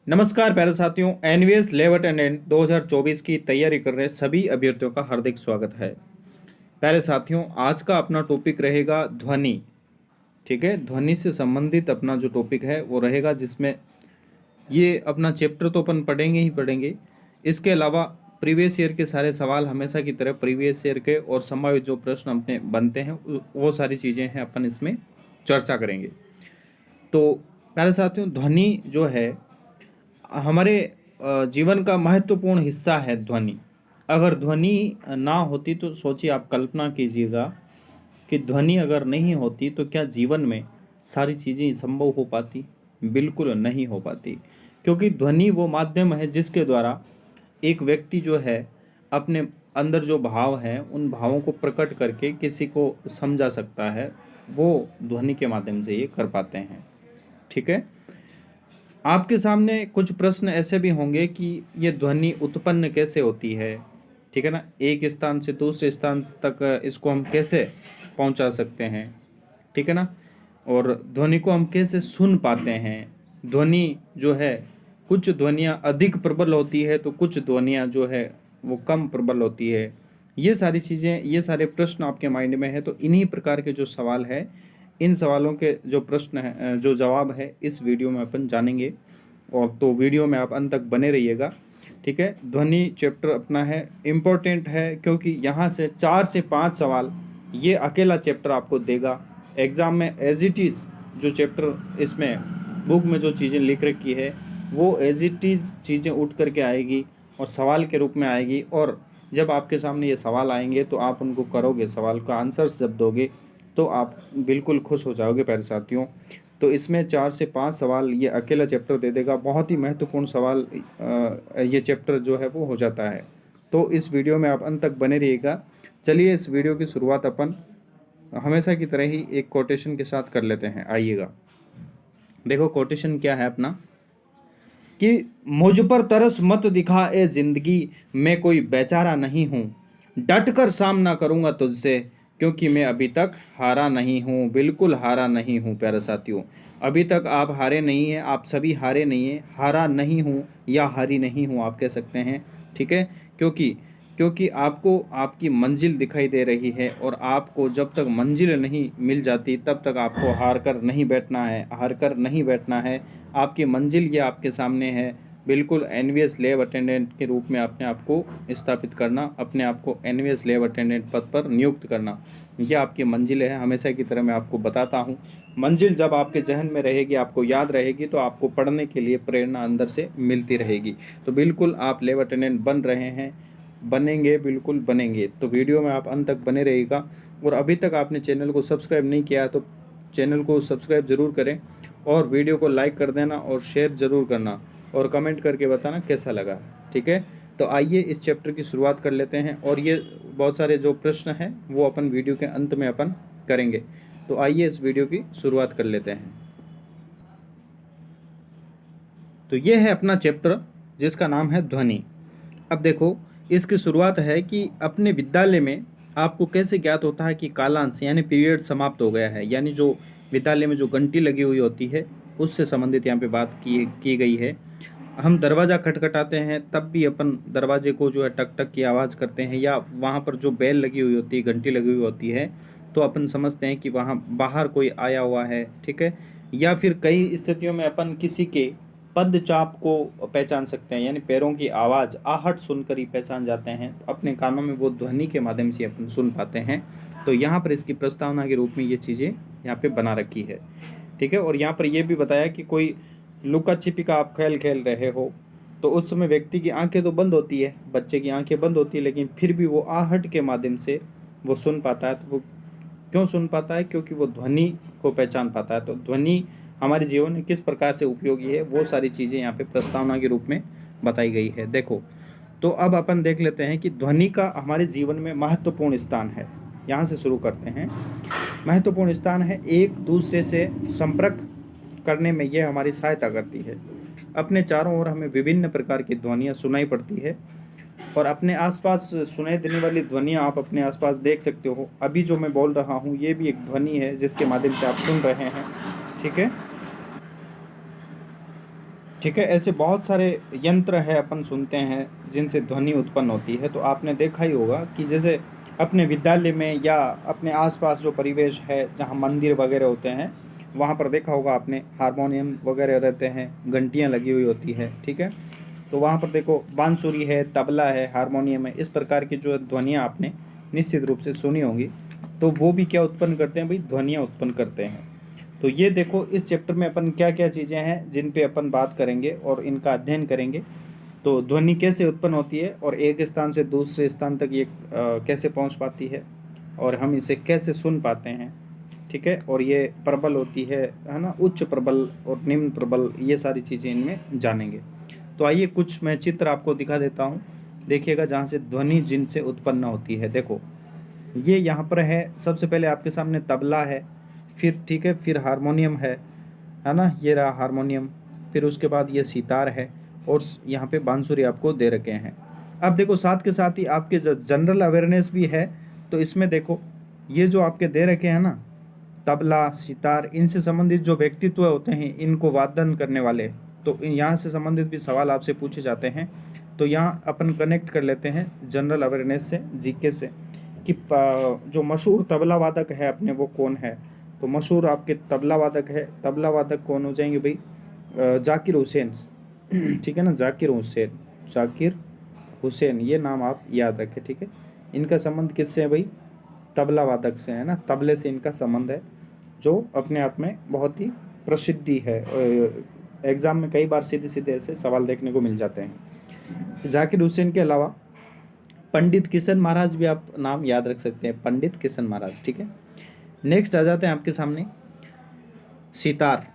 नमस्कार प्यारे साथियों, एनवीएस लेव अटेंडेंट 2024 की तैयारी कर रहे सभी अभ्यर्थियों का हार्दिक स्वागत है। प्यारे साथियों, आज का अपना टॉपिक रहेगा ध्वनि। ठीक है, ध्वनि से संबंधित अपना जो टॉपिक है वो रहेगा, जिसमें ये अपना चैप्टर तो अपन पढ़ेंगे ही पढ़ेंगे। इसके अलावा प्रीवियस ईयर के सारे सवाल हमेशा की तरह प्रीवियस ईयर के और संभावित जो प्रश्न अपने बनते हैं वो सारी चीज़ें हैं अपन इसमें चर्चा करेंगे। तो प्यारे साथियों, ध्वनि जो है हमारे जीवन का महत्वपूर्ण हिस्सा है। ध्वनि, अगर ध्वनि ना होती तो सोचिए, आप कल्पना कीजिएगा कि ध्वनि अगर नहीं होती तो क्या जीवन में सारी चीज़ें संभव हो पाती? बिल्कुल नहीं हो पाती, क्योंकि ध्वनि वो माध्यम है जिसके द्वारा एक व्यक्ति जो है अपने अंदर जो भाव हैं उन भावों को प्रकट करके किसी को समझा सकता है। वो ध्वनि के माध्यम से ये कर पाते हैं। ठीक है, आपके सामने कुछ प्रश्न ऐसे भी होंगे कि ये ध्वनि उत्पन्न कैसे होती है। ठीक है ना, एक स्थान से दूसरे स्थान तक इसको हम कैसे पहुंचा सकते हैं। ठीक है ना, और ध्वनि को हम कैसे सुन पाते हैं। ध्वनि जो है, कुछ ध्वनियाँ अधिक प्रबल होती है तो कुछ ध्वनियाँ जो है वो कम प्रबल होती है। ये सारी चीज़ें, ये सारे प्रश्न आपके माइंड में है, तो इन्हीं प्रकार के जो सवाल है, इन सवालों के जो प्रश्न है, जो जवाब है, इस वीडियो में अपन जानेंगे। और तो वीडियो में आप अंत तक बने रहिएगा। ठीक है, ध्वनि चैप्टर अपना है, इम्पोर्टेंट है, क्योंकि यहाँ से 4 से 5 सवाल ये अकेला चैप्टर आपको देगा एग्ज़ाम में एज इट इज़। जो चैप्टर इसमें बुक में जो चीज़ें लिख रखी है वो एज इट इज़ चीज़ें उठ करके आएगी और सवाल के रूप में आएगी। और जब आपके सामने ये सवाल आएंगे तो आप उनको करोगे, सवाल का आंसर्स जब दोगे तो आप बिल्कुल खुश हो जाओगे प्यारे साथियों। तो इसमें 4 से 5 सवाल ये अकेला चैप्टर दे देगा। बहुत ही महत्वपूर्ण सवाल ये चैप्टर जो है वो हो जाता है। तो इस वीडियो में आप अंत तक बने रहिएगा। चलिए, इस वीडियो की शुरुआत अपन हमेशा की तरह ही एक कोटेशन के साथ कर लेते हैं। आइएगा, देखो कोटेशन क्या है अपना, कि मुझ पर तरस मत दिखा ए जिंदगी, मैं कोई बेचारा नहीं हूँ, डट कर सामना करूँगा तुझसे, क्योंकि मैं अभी तक हारा नहीं हूँ। बिल्कुल हारा नहीं हूँ प्यारे साथियों, अभी तक आप हारे नहीं हैं, आप सभी हारे नहीं हैं। हारा नहीं हूँ या हारी नहीं हूँ आप कह सकते हैं। ठीक है, क्योंकि क्योंकि आपको आपकी मंजिल दिखाई दे रही है, और आपको जब तक मंजिल नहीं मिल जाती तब तक आपको हार कर नहीं बैठना है, हार कर नहीं बैठना है। आपकी मंजिल ये आपके सामने है। बिल्कुल एनवीएस लैब अटेंडेंट के रूप में अपने आप को स्थापित करना, अपने आप को एनवीएस लैब अटेंडेंट पद पर नियुक्त करना, यह आपकी मंजिल है। हमेशा की तरह मैं आपको बताता हूँ, मंजिल जब आपके जहन में रहेगी, आपको याद रहेगी, तो आपको पढ़ने के लिए प्रेरणा अंदर से मिलती रहेगी। तो बिल्कुल आप लैब अटेंडेंट बन रहे हैं, बनेंगे, बिल्कुल बनेंगे। तो वीडियो में आप अंत तक बने रहेगा। और अभी तक आपने चैनल को सब्सक्राइब नहीं किया तो चैनल को सब्सक्राइब ज़रूर करें, और वीडियो को लाइक कर देना और शेयर ज़रूर करना, और कमेंट करके बताना कैसा लगा। ठीक है, तो आइए इस चैप्टर की शुरुआत कर लेते हैं। और ये बहुत सारे जो प्रश्न हैं वो अपन वीडियो के अंत में अपन करेंगे। तो आइए इस वीडियो की शुरुआत कर लेते हैं। तो ये है अपना चैप्टर जिसका नाम है ध्वनि। अब देखो, इसकी शुरुआत है कि अपने विद्यालय में आपको कैसे ज्ञात होता है कि कालांश यानी पीरियड समाप्त हो गया है। यानी जो विद्यालय में जो घंटी लगी हुई होती है उससे संबंधित यहाँ पे बात की गई है। हम दरवाज़ा खटखटाते हैं तब भी अपन दरवाजे को जो है टक टक की आवाज़ करते हैं, या वहाँ पर जो बेल लगी हुई होती है, घंटी लगी हुई होती है, तो अपन समझते हैं कि वहाँ बाहर कोई आया हुआ है। ठीक है, या फिर कई स्थितियों में अपन किसी के पदचाप को पहचान सकते हैं, यानी पैरों की आवाज़, आहट सुनकर ही पहचान जाते हैं। अपने कानों में वो ध्वनि के माध्यम से अपन सुन पाते हैं। तो यहाँ पर इसकी प्रस्तावना के रूप में ये चीज़ें यहाँ पे बना रखी है। ठीक है, और यहाँ पर यह भी बताया कि कोई लुका छिपी का आप खेल खेल रहे हो, तो उस समय व्यक्ति की आंखें तो बंद होती है, बच्चे की आंखें बंद होती है, लेकिन फिर भी वो आहट के माध्यम से वो सुन पाता है। तो वो क्यों सुन पाता है? क्योंकि वो ध्वनि को पहचान पाता है। तो ध्वनि हमारे जीवन में किस प्रकार से उपयोगी है, वो सारी चीज़ें यहाँ पे प्रस्तावना के रूप में बताई गई है। देखो, तो अब अपन देख लेते हैं कि ध्वनि का हमारे जीवन में महत्वपूर्ण स्थान है। यहाँ से शुरू करते हैं। महत्वपूर्ण स्थान है, एक दूसरे से संपर्क करने में यह हमारी सहायता करती है। अपने चारों ओर हमें विभिन्न प्रकार की ध्वनियाँ सुनाई पड़ती है, और अपने आसपास सुनाई देने वाली ध्वनियाँ आप अपने आसपास देख सकते हो। अभी जो मैं बोल रहा हूँ ये भी एक ध्वनि है जिसके माध्यम से आप सुन रहे हैं। ठीक है, ठीक है। ऐसे बहुत सारे यंत्र है अपन सुनते हैं जिनसे ध्वनि उत्पन्न होती है। तो आपने देखा ही होगा कि जैसे अपने विद्यालय में या अपने आसपास जो परिवेश है जहाँ मंदिर वगैरह होते हैं, वहाँ पर देखा होगा आपने हारमोनियम वगैरह रहते हैं, घंटियाँ लगी हुई होती है। ठीक है। तो वहाँ पर देखो बांसुरी है, तबला है, हारमोनियम है, इस प्रकार की जो ध्वनियाँ आपने निश्चित रूप से सुनी होंगी। तो वो भी क्या उत्पन्न करते हैं भाई, ध्वनियाँ उत्पन्न करते हैं। तो ये देखो इस चैप्टर में अपन क्या क्या चीज़ें हैं जिन पे अपन बात करेंगे और इनका अध्ययन करेंगे। तो ध्वनि कैसे उत्पन्न होती है और एक स्थान से दूसरे स्थान तक ये कैसे पहुंच पाती है और हम इसे कैसे सुन पाते हैं। ठीक है। और ये प्रबल होती है ना, उच्च प्रबल और निम्न प्रबल, ये सारी चीज़ें इनमें जानेंगे। तो आइए कुछ मैं चित्र आपको दिखा देता हूँ, देखिएगा, जहाँ से ध्वनि जिनसे उत्पन्न होती है। देखो ये यहाँ पर है, सबसे पहले आपके सामने तबला है, फिर ठीक है, फिर हारमोनियम है ना, ये रहा हारमोनियम, फिर उसके बाद ये सितार है और यहाँ पे बांसुरी आपको दे रखे हैं। अब देखो साथ के साथ ही आपके जनरल अवेयरनेस भी है। तो इसमें देखो ये जो आपके दे रखे हैं ना, तबला, सितार, इनसे संबंधित जो व्यक्तित्व होते हैं इनको वादन करने वाले, तो यहाँ से संबंधित भी सवाल आपसे पूछे जाते हैं। तो यहाँ अपन कनेक्ट कर लेते हैं जनरल अवेयरनेस से, जीके से, कि जो मशहूर तबला वादक है अपने वो कौन है। तो मशहूर आपके तबला वादक है, तबला वादक कौन हो जाएंगे भाई, जाकिर हुसैन। ठीक है ना, जाकिर हुसैन, जाकिर हुसैन, ये नाम आप याद रखें। ठीक है। इनका संबंध किससे है भाई, तबला वादक से, है ना, तबले से इनका संबंध है, जो अपने आप में बहुत ही प्रसिद्धि है। एग्जाम में कई बार सीधे सीधे ऐसे सवाल देखने को मिल जाते हैं। जाकिर हुसैन के अलावा पंडित किशन महाराज भी आप नाम याद रख सकते हैं, पंडित किशन महाराज। ठीक है। नेक्स्ट आ जाते हैं आपके सामने सितार।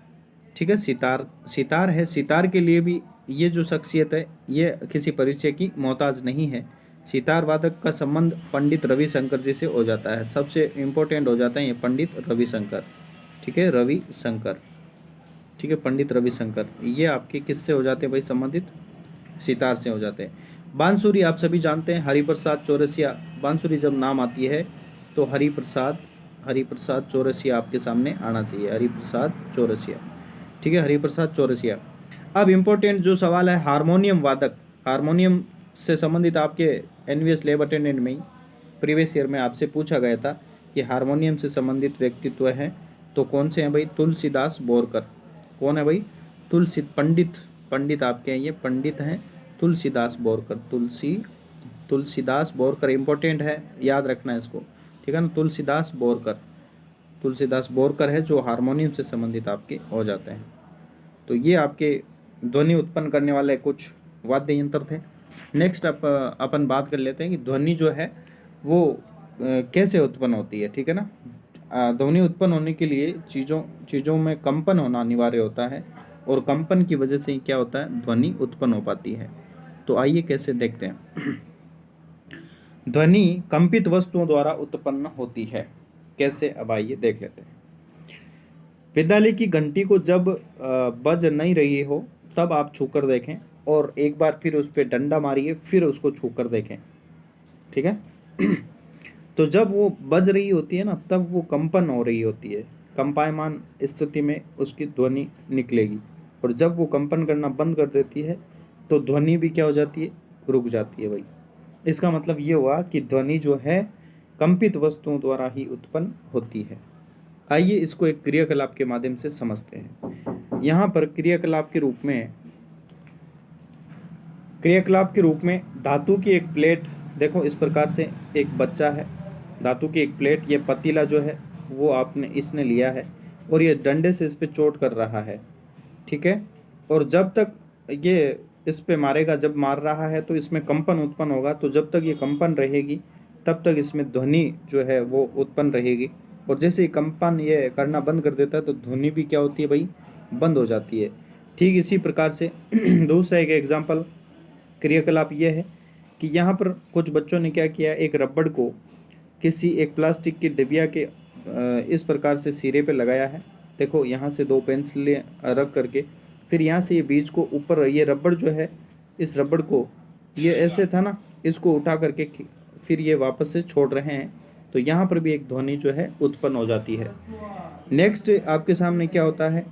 ठीक है, सितार, सितार है, सितार के लिए भी ये जो शख्सियत है ये किसी परिचय की मोहताज नहीं है। सितार वादक का संबंध पंडित रविशंकर जी से हो जाता है, सबसे इम्पोर्टेंट हो जाता है ये पंडित रविशंकर। ठीक है, रविशंकर। ठीक है, पंडित रविशंकर, ये आपके किससे हो जाते हैं भाई संबंधित, सितार से हो जाते हैं। बांसुरी आप सभी जानते हैं, हरिप्रसाद चौरसिया। बांसुरी जब नाम आती है तो हरिप्रसाद, हरिप्रसाद चौरसिया आपके सामने आना चाहिए, हरिप्रसाद चौरसिया। ठीक है, हरिप्रसाद चौरसिया। अब इम्पोर्टेंट जो सवाल है हारमोनियम वादक, हारमोनियम से संबंधित आपके एनवीएस लैब अटेंडेंट में ही प्रीवियस ईयर में आपसे पूछा गया था कि हारमोनियम से संबंधित व्यक्तित्व हैं तो कौन से हैं भाई, तुलसीदास बोरकर। कौन है भाई, तुलसी, पंडित, पंडित आपके हैं ये, पंडित हैं तुलसीदास बोरकर। तुलसीदास बोरकर इंपॉर्टेंट है, याद रखना है इसको। ठीक है ना, तुलसीदास बोरकर, तुलसीदास बोरकर है जो हारमोनियम से संबंधित आपके हो जाते हैं। तो ये आपके ध्वनि उत्पन्न करने वाले कुछ वाद्य यंत्र थे। नेक्स्ट अपन बात कर लेते हैं कि ध्वनि जो है वो कैसे उत्पन्न होती है। ठीक है ना, ध्वनि उत्पन्न होने के लिए चीज़ों में कंपन होना अनिवार्य होता है और कंपन की वजह से ही क्या होता है, ध्वनि उत्पन्न हो पाती है। तो आइए कैसे देखते हैं। ध्वनि कंपित वस्तुओं द्वारा उत्पन्न होती है, कैसे, अब आइए देख लेते हैं। विद्यालय की घंटी को जब बज नहीं रही हो तब आप छूकर देखें और एक बार फिर उस पर डंडा मारिए, फिर उसको छूकर देखें। ठीक है। तो जब वो बज रही होती है ना तब वो कंपन हो रही होती है, कंपायमान स्थिति में उसकी ध्वनि निकलेगी। और जब वो कंपन करना बंद कर देती है तो ध्वनि भी क्या हो जाती है, रुक जाती है भाई। इसका मतलब ये हुआ कि ध्वनि जो है कंपित वस्तुओं द्वारा ही उत्पन्न होती है। आइए इसको एक क्रियाकलाप के माध्यम से समझते हैं। यहाँ पर क्रियाकलाप के रूप में धातु की एक प्लेट, देखो इस प्रकार से एक बच्चा है, धातु की एक प्लेट, ये पतीला जो है वो इसने लिया है और ये डंडे से इस पे चोट कर रहा है। ठीक है। और जब तक ये इस पे मारेगा, जब मार रहा है तो इसमें कंपन उत्पन्न होगा, तो जब तक ये कंपन रहेगी तब तक इसमें ध्वनि जो है वो उत्पन्न रहेगी। और जैसे ही कंपन ये करना बंद कर देता है तो ध्वनि भी क्या होती है भाई, बंद हो जाती है। ठीक इसी प्रकार से दूसरा एक एग्जाम्पल क्रियाकलाप ये है कि यहाँ पर कुछ बच्चों ने क्या किया, एक रबड़ को किसी एक प्लास्टिक की डिबिया के इस प्रकार से सिरे पे लगाया है। देखो यहाँ से दो पेंसिलें रख करके, फिर यहाँ से ये बीज को ऊपर, ये रबड़ जो है, इस रबड़ को ये ऐसे था ना, इसको उठा करके फिर ये वापस से छोड़ रहे हैं। तो यहाँ पर भी एक ध्वनि जो है उत्पन्न हो जाती है। नेक्स्ट आपके सामने क्या होता है,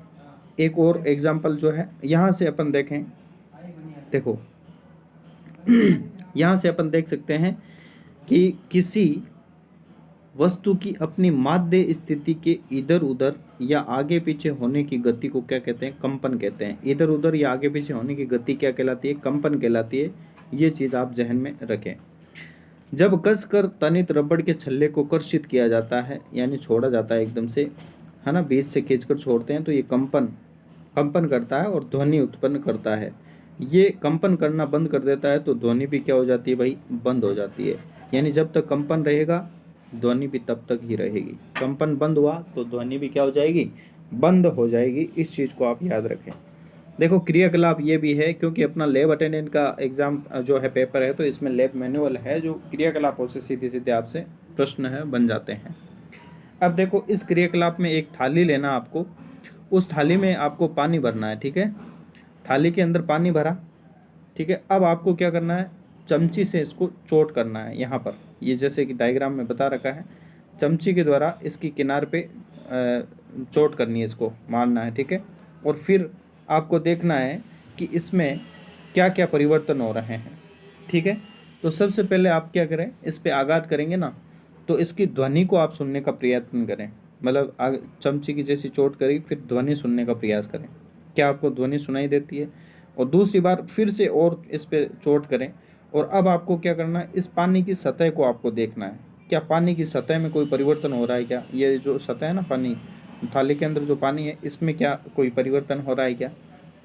एक और एग्जाम्पल जो है यहाँ से अपन देखें, देखो यहाँ से अपन देख सकते हैं कि किसी वस्तु की अपनी माध्य स्थिति के इधर उधर या आगे पीछे होने की गति को क्या कहते हैं? कंपन कहते हैं। इधर उधर या आगे पीछे होने की गति क्या कहलाती है? कंपन कहलाती है। ये चीज़ आप जहन में रखें। जब कसकर तनित रबड़ के छल्ले को कर्षित किया जाता है, यानी छोड़ा जाता है एकदम से, है ना, बीच से खींचकर छोड़ते हैं, तो ये कंपन करता है और ध्वनि उत्पन्न करता है। ये कंपन करना बंद कर देता है तो ध्वनि भी क्या हो जाती है भाई? बंद हो जाती है। यानी जब तक कंपन रहेगा ध्वनि भी तब तक ही रहेगी। कंपन बंद हुआ तो ध्वनि भी क्या हो जाएगी? बंद हो जाएगी। इस चीज़ को आप याद रखें। देखो क्रियाकलाप ये भी है, क्योंकि अपना लैब अटेंडेंट का एग्जाम जो है पेपर है, तो इसमें लैब मैनुअल है जो क्रियाकलापों से सीधे सीधे आपसे प्रश्न है बन जाते हैं। अब देखो इस क्रियाकलाप में एक थाली लेना आपको, उस थाली में आपको पानी भरना है, ठीक है। थाली के अंदर पानी भरा, ठीक है। अब आपको क्या करना है? चमची से इसको चोट करना है। यहाँ पर ये जैसे कि डायग्राम में बता रखा है, चमची के द्वारा इसकी किनार पे चोट करनी है, इसको मारना है, ठीक है। और फिर आपको देखना है कि इसमें क्या क्या परिवर्तन हो रहे हैं, ठीक है। तो सबसे पहले आप क्या करें? इस पे आघात करेंगे ना, तो इसकी ध्वनि को आप सुनने का प्रयत्न करें। मतलब चमची की जैसी चोट करी, फिर ध्वनि सुनने का प्रयास करें। क्या आपको ध्वनि सुनाई देती है? और दूसरी बार फिर से और इस पे चोट करें। और अब आपको क्या करना है? इस पानी की सतह को आपको देखना है। क्या पानी की सतह में कोई परिवर्तन हो रहा है क्या? ये जो सतह है ना, पानी थाली के अंदर जो पानी है, इसमें क्या कोई परिवर्तन हो रहा है क्या?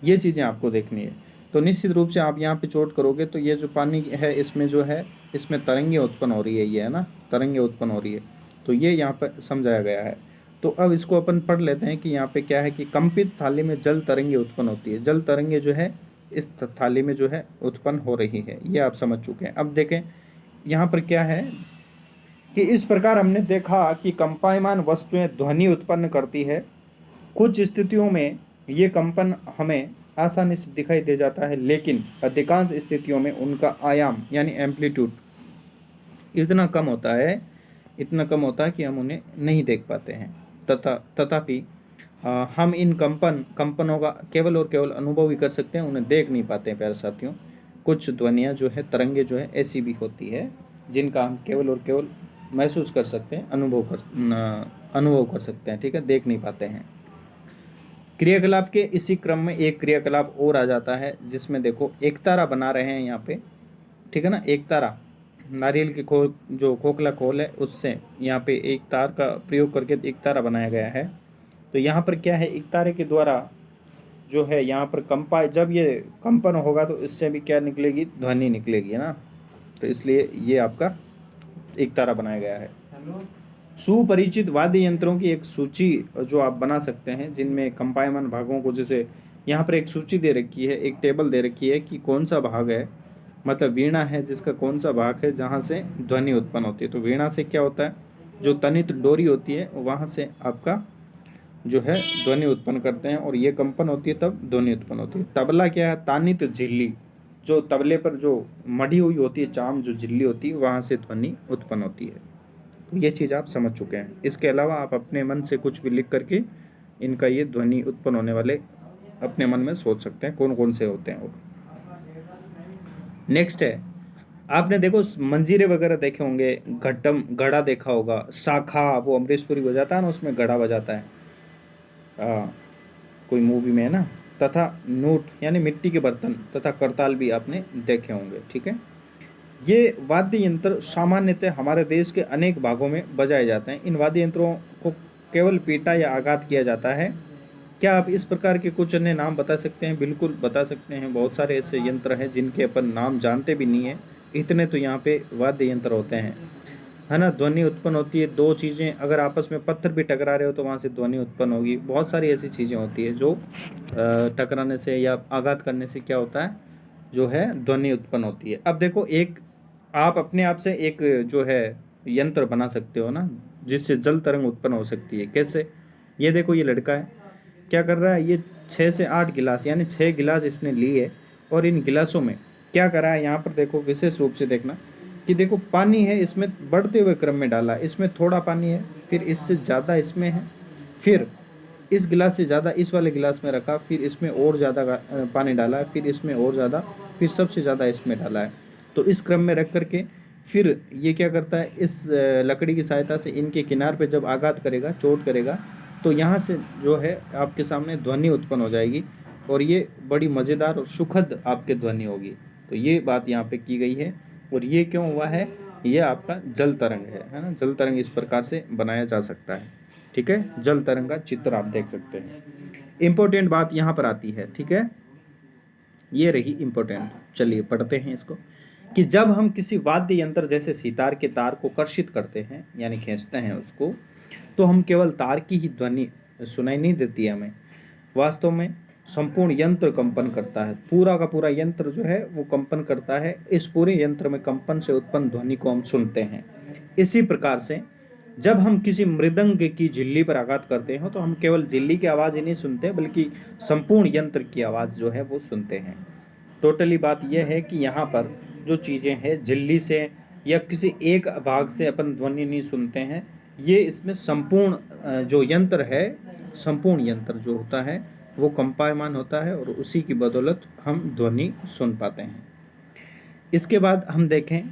ये चीज़ें आपको देखनी है। तो निश्चित रूप से आप यहाँ पे चोट करोगे तो ये जो पानी है इसमें जो है, इसमें तरंगें उत्पन्न हो रही है, ये है ना, तरंगें उत्पन्न हो रही है। तो ये यहाँ पर समझाया गया है। तो अब इसको अपन पढ़ लेते हैं कि यहाँ पे क्या है कि कंपित थाली में जल तरंगे उत्पन्न होती है। जल तरंगे जो है इस थाली में जो है उत्पन्न हो रही है, ये आप समझ चुके हैं। अब देखें यहाँ पर क्या है कि इस प्रकार हमने देखा कि कंपायमान वस्तुएं ध्वनि उत्पन्न करती है। कुछ स्थितियों में ये कंपन हमें आसानी से दिखाई दे जाता है, लेकिन अधिकांश स्थितियों में उनका आयाम यानी एम्पलीट्यूड इतना कम होता है कि हम उन्हें नहीं देख पाते हैं। तथापि हम इन कंपनों का केवल और केवल अनुभव ही कर सकते हैं, उन्हें देख नहीं पाते हैं प्यारे साथियों। कुछ ध्वनियाँ जो है, तरंगे जो है, ऐसी भी होती है जिनका हम केवल और केवल महसूस कर सकते हैं, अनुभव कर सकते हैं, ठीक है, देख नहीं पाते हैं। क्रियाकलाप के इसी क्रम में एक क्रियाकलाप और आ जाता है, जिसमें देखो एक तारा बना रहे हैं यहाँ पे, ठीक है ना। एक तारा, नारियल के जो खोखला खोल है उससे यहाँ पे एक तार का प्रयोग करके एक तारा बनाया गया है। तो यहाँ पर क्या है, एक तारे के द्वारा जो है यहाँ पर जब ये कंपन होगा तो इससे भी क्या निकलेगी? ध्वनि निकलेगी, है ना। तो इसलिए ये आपका एक तारा बनाया गया है। सुपरिचित वाद्य यंत्रों की एक सूची जो आप बना सकते हैं, जिनमें कंपायमान भागों को, जैसे यहाँ पर एक सूची दे रखी है, एक टेबल दे रखी है कि कौन सा भाग है, मतलब वीणा है जिसका कौन सा भाग है जहाँ से ध्वनि उत्पन्न होती है। तो वीणा से क्या होता है, जो तनित डोरी होती है वहाँ से आपका जो है ध्वनि उत्पन्न करते हैं, और ये कंपन होती है तब ध्वनि उत्पन्न होती है। तबला क्या है? तानित झिल्ली, जो तबले पर जो मढ़ी हुई होती है चाम, जो झिल्ली होती है, वहाँ से ध्वनि उत्पन्न होती है। तो ये चीज़ आप समझ चुके हैं। इसके अलावा आप अपने मन से कुछ भी लिख करके इनका ये ध्वनि उत्पन्न होने वाले अपने मन में सोच सकते हैं कौन कौन से होते हैं। और नेक्स्ट है, आपने देखो मंजीरे वगैरह देखे होंगे, घड़ा देखा होगा, शाखा, वो अमरीश पुरी बजाता है ना, उसमें घड़ा बजाता है, कोई मूवी में, है ना। तथा नूट यानी मिट्टी के बर्तन तथा करताल भी आपने देखे होंगे, ठीक है। ये वाद्य यंत्र सामान्यतः हमारे देश के अनेक भागों में बजाए जाते हैं। इन वाद्य यंत्रों को केवल पीटा या आघात किया जाता है। क्या आप इस प्रकार के कुछ अन्य नाम बता सकते हैं? बिल्कुल बता सकते हैं। बहुत सारे ऐसे यंत्र हैं जिनके अपन नाम जानते भी नहीं है, इतने तो यहाँ पे वाद्य यंत्र होते हैं, है ना। ध्वनि उत्पन्न होती है, दो चीज़ें अगर आपस में पत्थर भी टकरा रहे हो तो वहाँ से ध्वनि उत्पन्न होगी। बहुत सारी ऐसी चीज़ें होती है जो टकराने से या आघात करने से क्या होता है, जो है ध्वनि उत्पन्न होती है। अब देखो एक आप अपने आप से एक जो है यंत्र बना सकते हो ना, जिससे जल तरंग उत्पन्न हो सकती है। कैसे? ये देखो, ये लड़का है, क्या कर रहा है, ये 6 से 8 गिलास यानी 6 गिलास इसने लिए, और इन गिलासों में क्या करा है, यहाँ पर देखो विशेष रूप से देखना कि देखो पानी है, इसमें बढ़ते हुए क्रम में डाला, इसमें थोड़ा पानी है, फिर इससे ज़्यादा इसमें है, फिर इस गिलास से ज़्यादा इस वाले गिलास में रखा, फिर इसमें और ज़्यादा पानी डाला, फिर इसमें और ज़्यादा, फिर सबसे ज़्यादा इसमें डाला है। तो इस क्रम में रख करके फिर ये क्या करता है, इस लकड़ी की सहायता से इनके किनार पे जब आघात करेगा, चोट करेगा, तो यहाँ से जो है आपके सामने ध्वनि उत्पन्न हो जाएगी और ये बड़ी मज़ेदार और सुखद आपके ध्वनि होगी। तो ये बात यहाँ पे की गई है। और ये क्यों हुआ है, ये आपका जल तरंग है ना। जल तरंग इस प्रकार से बनाया जा सकता है, ठीक है। जल तरंग का चित्र आप देख सकते हैं। इम्पोर्टेंट बात यहाँ पर आती है, ठीक है, ये रही इम्पोर्टेंट। चलिए पढ़ते हैं इसको, कि जब हम किसी वाद्य यंत्र जैसे सितार के तार को कर्षित करते हैं यानी खींचते हैं उसको, तो हम केवल तार की ही ध्वनि सुनाई नहीं देती है हमें, वास्तव में संपूर्ण यंत्र कंपन करता है। पूरा का पूरा यंत्र जो है वो कंपन करता है। इस पूरे यंत्र में कंपन से उत्पन्न ध्वनि को हम सुनते हैं। इसी प्रकार से जब हम किसी मृदंग की झिल्ली पर आघात करते हैं तो हम केवल झिल्ली की आवाज़ ही नहीं सुनते, बल्कि संपूर्ण यंत्र की आवाज़ जो है वो सुनते हैं। टोटली बात यह है कि यहाँ पर जो चीज़ें हैं, झिल्ली से या किसी एक भाग से अपन ध्वनि नहीं सुनते हैं, ये इसमें संपूर्ण जो यंत्र है, संपूर्ण यंत्र जो होता है वो कंपायमान होता है और उसी की बदौलत हम ध्वनि सुन पाते हैं। इसके बाद हम देखें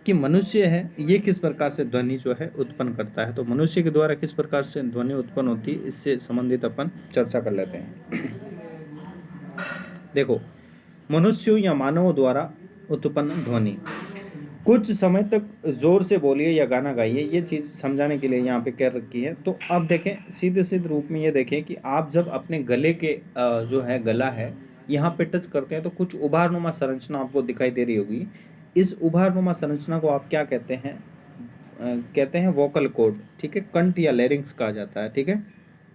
कि मनुष्य है ये किस प्रकार से ध्वनि जो है उत्पन्न करता है। तो मनुष्य के द्वारा किस प्रकार से ध्वनि उत्पन्न होती है, इससे संबंधित अपन चर्चा कर लेते हैं। देखो, मनुष्यों या मानवों द्वारा उत्पन्न ध्वनि, कुछ समय तक जोर से बोलिए या गाना गाइए, ये चीज़ समझाने के लिए यहाँ पे कह रखी है। तो अब देखें सीधे सीधे रूप में ये देखें कि आप जब अपने गले के जो है गला है यहाँ पे टच करते हैं तो कुछ उभारनुमा संरचना आपको दिखाई दे रही होगी। इस उभारनुमा संरचना को आप क्या कहते हैं, कहते हैं वोकल कॉर्ड, ठीक है। कंठ या लैरिंक्स कहा जाता है, ठीक है,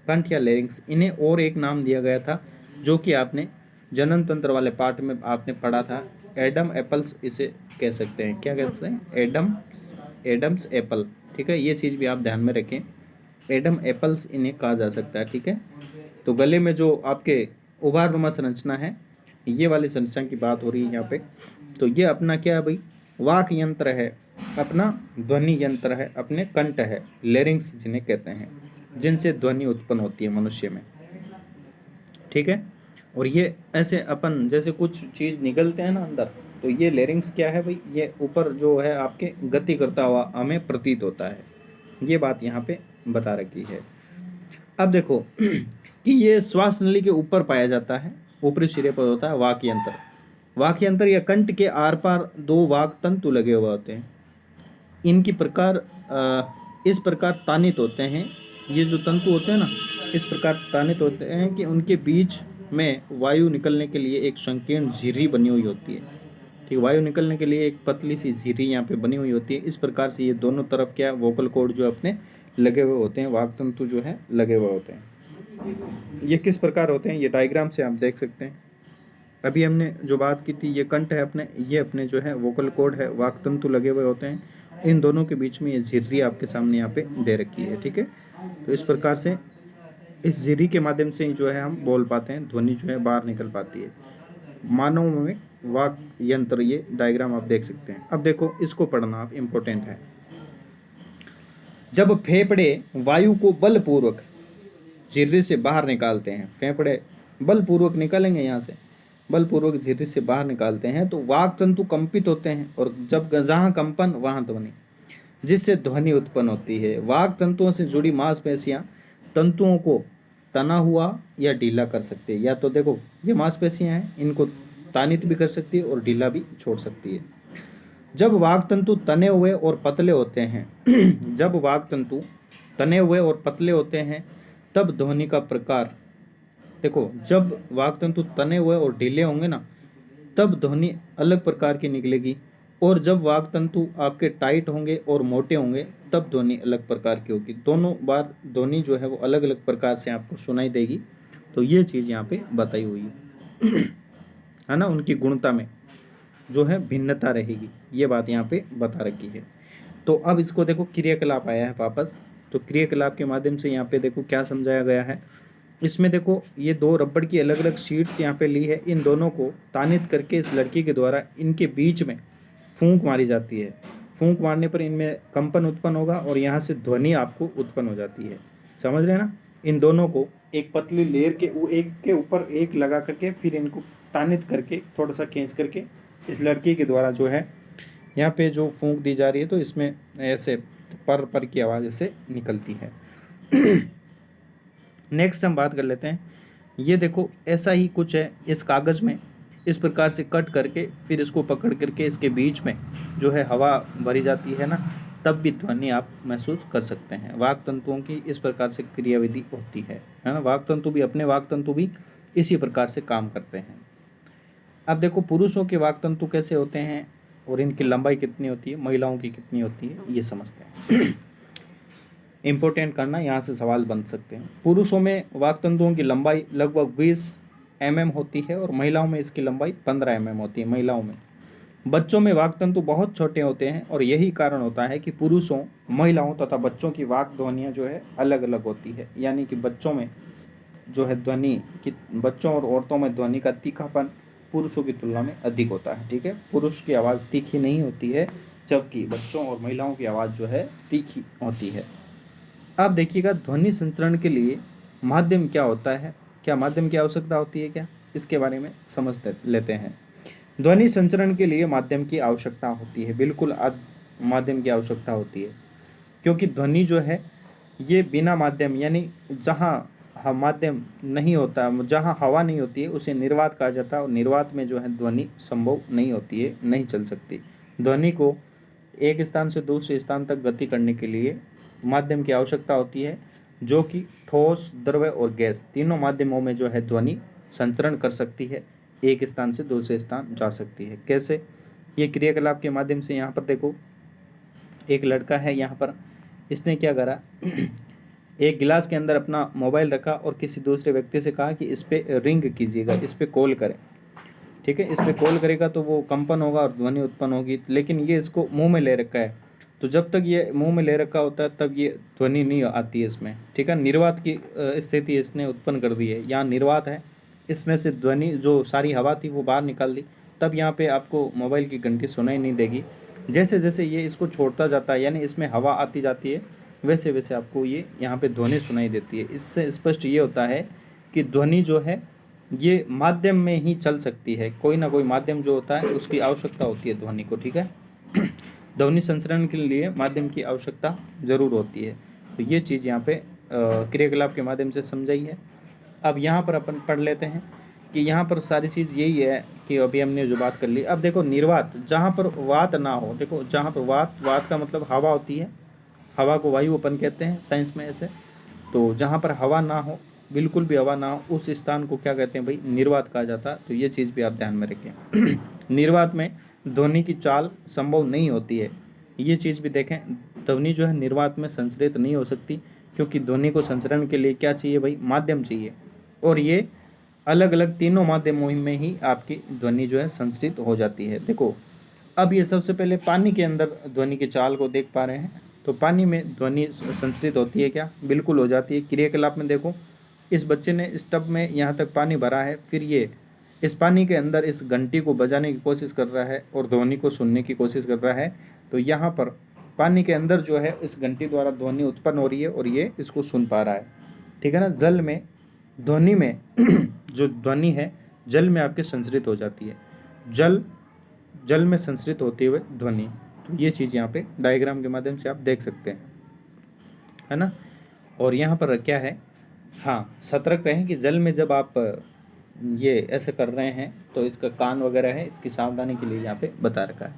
कंठ या लैरिंक्स। इन्हें और एक नाम दिया गया था जो कि आपने जनन तंत्र वाले पार्ट में आपने पढ़ा था, एडम एप्पल्स इसे कह सकते हैं। क्या कहते हैं, एडम्स एप्पल, ठीक है। ये चीज़ भी आप ध्यान में रखें, एडम एप्पल्स इन्हें कहा जा सकता है, ठीक है। तो गले में जो आपके उभारनुमा संरचना है, ये वाली संरचना की बात हो रही है यहाँ पे। तो ये अपना क्या है भाई, वाक यंत्र है, अपना ध्वनि यंत्र है, अपने कंठ है, लेरिंग्स जिन्हें कहते हैं, जिनसे ध्वनि उत्पन्न होती है मनुष्य में, ठीक है। और ये ऐसे अपन जैसे कुछ चीज़ निकलते हैं ना अंदर, तो ये लेरिंग्स क्या है भाई, ये ऊपर जो है आपके गति करता हुआ हमें प्रतीत होता है। ये बात यहाँ पे बता रखी है। अब देखो कि ये श्वास नली के ऊपर पाया जाता है, ऊपरी सिरे पर होता है वाक यंत्र। वाक यंत्र या कंठ के आर पार दो वाक तंतु लगे हुए होते हैं। इनकी प्रकार इस प्रकार तानित होते हैं, ये जो तंतु होते हैं ना, इस प्रकार तानित होते हैं कि उनके बीच में वायु निकलने के लिए एक संकीर्ण झिर्री बनी हुई होती है, ठीक। वायु निकलने के लिए एक पतली सी झिर्री यहाँ पे बनी हुई होती है। इस प्रकार से ये दोनों तरफ क्या वोकल कॉर्ड जो अपने लगे हुए होते हैं, वाक तंतु जो है लगे हुए होते हैं। ये किस प्रकार होते हैं, ये डायग्राम से आप देख सकते हैं। अभी हमने जो बात की थी, ये कंठ है अपने, ये अपने जो है वोकल कॉर्ड है, वाक तंतु लगे हुए होते हैं। इन दोनों के बीच में ये झिर्री आपके सामने यहाँ पे दे रखी है, ठीक है। तो इस प्रकार से इस झिर्री के माध्यम से जो है हम बोल पाते हैं, ध्वनि जो है बाहर निकल पाती है। मानव में वाक यंत्र, ये डायग्राम आप देख सकते हैं। अब देखो इसको पढ़ना आप, इम्पोर्टेंट है। जब फेफड़े वायु को बलपूर्वक झिर्री से बाहर निकालते हैं, फेफड़े बलपूर्वक निकालेंगे यहाँ से, बलपूर्वक झिर्री से बाहर निकालते हैं, तो वाक तंतु कंपित होते हैं, और जब जहाँ कंपन वहाँ ध्वनि, जिससे ध्वनि उत्पन्न होती है। वाक तंतुओं से जुड़ी मांसपेशियाँ तंतुओं को तना हुआ या ढीला कर सकती है। या तो देखो ये मांसपेशियाँ हैं, इनको तानित भी कर सकती है और ढीला भी छोड़ सकती है। जब वाक तंतु तने हुए और पतले होते हैं जब वाक तंतु तने हुए और पतले होते हैं तब ध्वनि का प्रकार, देखो जब वाक तंतु तने हुए और ढीले होंगे ना, तब ध्वनि अलग प्रकार की निकलेगी, और जब वाक तंतु आपके टाइट होंगे और मोटे होंगे तब ध्वनि अलग प्रकार की होगी। दोनों बार ध्वनि जो है वो अलग अलग प्रकार से आपको सुनाई देगी। तो ये चीज़ यहाँ पे बताई हुई है ना, उनकी गुणता में जो है भिन्नता रहेगी, ये बात यहाँ पे बता रखी है। तो अब इसको देखो, क्रियाकलाप आया है वापस। तो क्रियाकलाप के माध्यम से यहाँ पे देखो क्या समझाया गया है। इसमें देखो ये दो रबड़ की अलग अलग शीट्स यहाँ पे ली है, इन दोनों को तानित करके इस लड़की के द्वारा इनके बीच में फूंक मारी जाती है। फूंक मारने पर इनमें कंपन उत्पन्न होगा और यहाँ से ध्वनि आपको उत्पन्न हो जाती है। समझ रहे हैं ना। इन दोनों को एक पतली लेयर के वो एक के ऊपर एक लगा करके फिर इनको तानित करके थोड़ा सा खींच करके इस लड़की के द्वारा जो है यहाँ पे जो फूंक दी जा रही है, तो इसमें ऐसे पर पर की आवाज़ ऐसे निकलती है। नेक्स्ट हम बात कर लेते हैं। ये देखो ऐसा ही कुछ है इस कागज़ में, इस प्रकार से कट करके फिर इसको पकड़ करके इसके बीच में जो है हवा भरी जाती है ना, तब भी ध्वनि आप महसूस कर सकते हैं। वाक तंतुओं की इस प्रकार से क्रियाविधि होती है ना। वाक तंतु भी, अपने वाक तंतु भी इसी प्रकार से काम करते हैं। अब देखो पुरुषों के वाक तंतु कैसे होते हैं और इनकी लंबाई कितनी होती है, महिलाओं की कितनी होती है, ये समझते हैं। इम्पोर्टेंट करना, यहाँ से सवाल बन सकते हैं। पुरुषों में वाक तंतुओं की लंबाई लगभग 20 mm होती है और महिलाओं में इसकी लंबाई 15 mm होती है। महिलाओं में, बच्चों में वाक तंतु बहुत छोटे होते हैं और यही कारण होता है कि पुरुषों, महिलाओं तथा बच्चों की वाक ध्वनियाँ जो है अलग अलग होती है। यानी कि बच्चों में जो है ध्वनि की, बच्चों और औरतों में ध्वनि का तीखापन पुरुषों की तुलना में अधिक होता है। ठीक है, पुरुष की आवाज़ तीखी नहीं होती है, जबकि बच्चों और महिलाओं की आवाज़ जो है तीखी होती है। अब देखिएगा ध्वनि संचरण के लिए माध्यम क्या होता है, क्या माध्यम की आवश्यकता होती है क्या, इसके बारे में समझ लेते हैं। ध्वनि संचरण के लिए माध्यम की आवश्यकता होती है, बिल्कुल माध्यम की आवश्यकता होती है, क्योंकि ध्वनि जो है ये बिना माध्यम, यानी जहाँ माध्यम नहीं होता, जहाँ हवा नहीं होती है उसे निर्वात कहा जाता है, और निर्वात में जो है ध्वनि संभव नहीं होती है, नहीं चल सकती। ध्वनि को एक स्थान से दूसरे स्थान तक गति करने के लिए माध्यम की आवश्यकता होती है, जो कि ठोस, द्रव और गैस तीनों माध्यमों में जो है ध्वनि संचरण कर सकती है, एक स्थान से दूसरे स्थान जा सकती है। कैसे? ये क्रियाकलाप के माध्यम से, यहाँ पर देखो एक लड़का है, यहाँ पर इसने क्या करा, एक गिलास के अंदर अपना मोबाइल रखा और किसी दूसरे व्यक्ति से कहा कि इस पर रिंग कीजिएगा, इस पर कॉल करें। ठीक है, इस पर कॉल करेगा तो वो कंपन होगा और ध्वनि उत्पन्न होगी, लेकिन ये इसको मुंह में ले रखा है, तो जब तक ये मुंह में ले रखा होता है तब ये ध्वनि नहीं आती है इसमें। ठीक है, निर्वात की स्थिति इसने उत्पन्न कर दी है, यहाँ निर्वात है, इसमें से ध्वनि जो सारी हवा थी वो बाहर निकाल दी, तब यहाँ पे आपको मोबाइल की घंटी सुनाई नहीं देगी। जैसे जैसे ये इसको छोड़ता जाता है, यानी इसमें हवा आती जाती है, वैसे वैसे आपको ये यहाँ पे ध्वनि सुनाई देती है। इससे स्पष्ट ये होता है कि ध्वनि जो है ये माध्यम में ही चल सकती है, कोई ना कोई माध्यम जो होता है उसकी आवश्यकता होती है ध्वनि को। ठीक है, ध्वनि संचरण के लिए माध्यम की आवश्यकता जरूर होती है, तो ये चीज़ यहाँ पे क्रियाकलाप के माध्यम से समझाई है। अब यहाँ पर अपन पढ़ लेते हैं कि यहाँ पर सारी चीज़ यही है कि अभी हमने जो बात कर ली। अब देखो निर्वात, जहाँ पर वात ना हो, देखो जहाँ पर वात का मतलब हवा होती है, हवा को वायु अपन कहते हैं साइंस में ऐसे, तो जहाँ पर हवा ना हो, बिल्कुल भी हवा ना हो, उस स्थान को क्या कहते हैं भाई, निर्वात कहा जाता है। तो ये चीज़ भी आप ध्यान में रखें। निर्वात में ध्वनि की चाल संभव नहीं होती है, ये चीज़ भी देखें। ध्वनि जो है निर्वात में संचरित नहीं हो सकती, क्योंकि ध्वनि को संचरण के लिए क्या चाहिए भाई, माध्यम चाहिए, और ये अलग अलग तीनों माध्यमों में ही आपकी ध्वनि जो है संचरित हो जाती है। देखो अब ये सबसे पहले पानी के अंदर ध्वनि की चाल को देख पा रहे हैं, तो पानी में ध्वनि संचरित होती है क्या, बिल्कुल हो जाती है। क्रियाकलाप में देखो, इस बच्चे ने इस टब में यहाँ तक पानी भरा है, फिर ये इस पानी के अंदर इस घंटी को बजाने की कोशिश कर रहा है और ध्वनि को सुनने की कोशिश कर रहा है, तो यहाँ पर पानी के अंदर जो है इस घंटी द्वारा ध्वनि उत्पन्न हो रही है और ये इसको सुन पा रहा है। ठीक है ना, जल में ध्वनि में जो ध्वनि है जल में आपके संचरित हो जाती है, जल में संचरित होते हुए ध्वनि, तो ये चीज़ यहाँ पे डायग्राम के माध्यम से आप देख सकते हैं, है ना। और यहाँ पर क्या है, हाँ सतर्क रहें कि जल में जब आप ये ऐसे कर रहे हैं तो इसका कान वगैरह है, इसकी सावधानी के लिए यहाँ पे बता रखा है।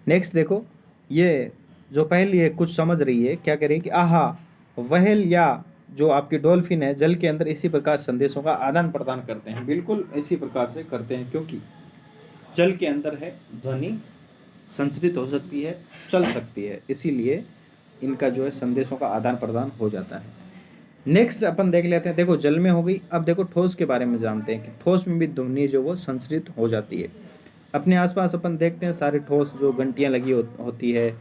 नेक्स्ट देखो, ये जो पहली है कुछ समझ रही है, क्या कह रही है कि आहा, व्हेल या जो आपकी डॉल्फिन है जल के अंदर इसी प्रकार संदेशों का आदान प्रदान करते हैं। बिल्कुल इसी प्रकार से करते हैं, क्योंकि जल के अंदर है, ध्वनि संचरित हो सकती है, चल सकती है, इसीलिए इनका जो है संदेशों का आदान प्रदान हो जाता है। नेक्स्ट अपन देख लेते हैं, देखो जल में हो गई। अब देखो ठोस के बारे में जानते हैं कि ठोस में भी ध्वनि जो वो संचरित हो जाती है। अपने आसपास अपन देखते हैं सारे ठोस जो घंटियाँ लगी होती है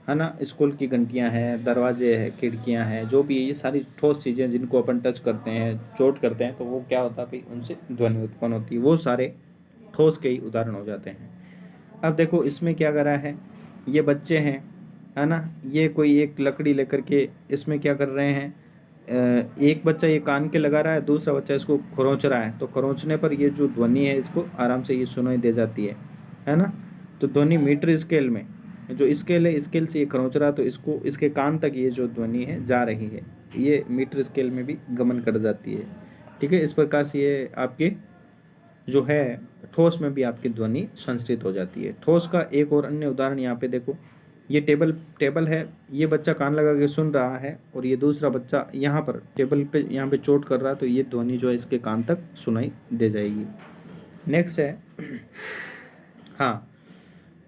ना, स्कूल की घंटियाँ हैं, दरवाजे हैं, खिड़कियाँ हैं, जो भी ये सारी ठोस चीज़ें जिनको अपन टच करते हैं, चोट करते हैं, तो वो क्या होता है भाई, उनसे ध्वनि उत्पन्न होती है, वो सारे ठोस के ही उदाहरण हो जाते हैं। अब देखो इसमें क्या करा है, ये बच्चे हैं, है ना, ये कोई एक लकड़ी लेकर के इसमें क्या कर रहे हैं, एक बच्चा ये कान के लगा रहा है, दूसरा बच्चा इसको खरोंच रहा है, तो खरोंचने पर ये जो ध्वनि है इसको आराम से ये सुनाई दे जाती है ना। तो ध्वनि मीटर स्केल में जो स्केल है, स्केल से ये खरोंच रहा है तो इसको इसके कान तक ये जो ध्वनि है जा रही है, ये मीटर स्केल में भी गमन कर जाती है। ठीक है, इस प्रकार से ये आपके जो है ठोस में भी आपकी ध्वनि संचरित हो जाती है। ठोस का एक और अन्य उदाहरण यहाँ पे देखो, ये टेबल है, ये बच्चा कान लगा के सुन रहा है और ये दूसरा बच्चा यहाँ पर टेबल पे यहाँ पे चोट कर रहा है, तो ये ध्वनि जो है इसके कान तक सुनाई दे जाएगी। नेक्स्ट है, हाँ,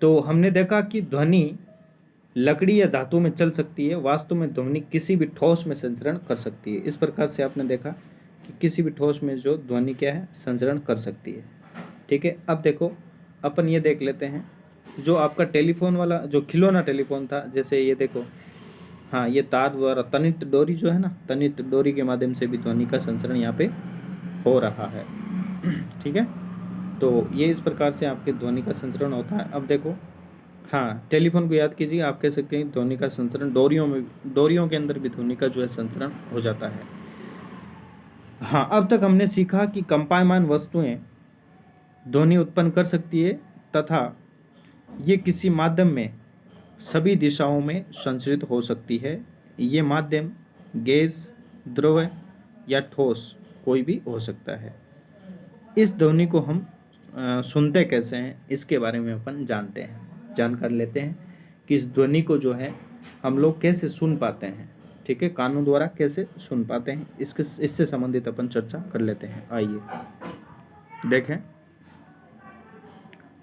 तो हमने देखा कि ध्वनि लकड़ी या धातु में चल सकती है, वास्तव में ध्वनि किसी भी ठोस में संचरण कर सकती है। इस प्रकार से आपने देखा कि किसी भी ठोस में जो ध्वनि क्या है, संचरण कर सकती है। ठीक है, अब देखो अपन ये देख लेते हैं, जो आपका टेलीफोन वाला जो खिलौना टेलीफोन था, जैसे ये देखो, हाँ, ये तार द्वारा तनित डोरी जो है ना, तनित डोरी के माध्यम से भी ध्वनि का संचरण यहाँ पे हो रहा है। ठीक है, तो ये इस प्रकार से आपके ध्वनि का संचरण होता है। अब देखो, हाँ, टेलीफोन को याद कीजिए, आप कह सकते हैं ध्वनि का संचरण डोरियों के अंदर भी ध्वनि का जो है संचरण हो जाता है। हाँ, अब तक हमने सीखा कि कंपायमान वस्तुएं ध्वनि उत्पन्न कर सकती है तथा ये किसी माध्यम में सभी दिशाओं में संचरित हो सकती है। ये माध्यम गैस, द्रव या ठोस कोई भी हो सकता है। इस ध्वनि को हम सुनते कैसे हैं, इसके बारे में अपन जानकारी लेते हैं कि इस ध्वनि को जो है हम लोग कैसे सुन पाते हैं। ठीक है, कानों द्वारा कैसे सुन पाते हैं, इससे संबंधित अपन चर्चा कर लेते हैं। आइए देखें,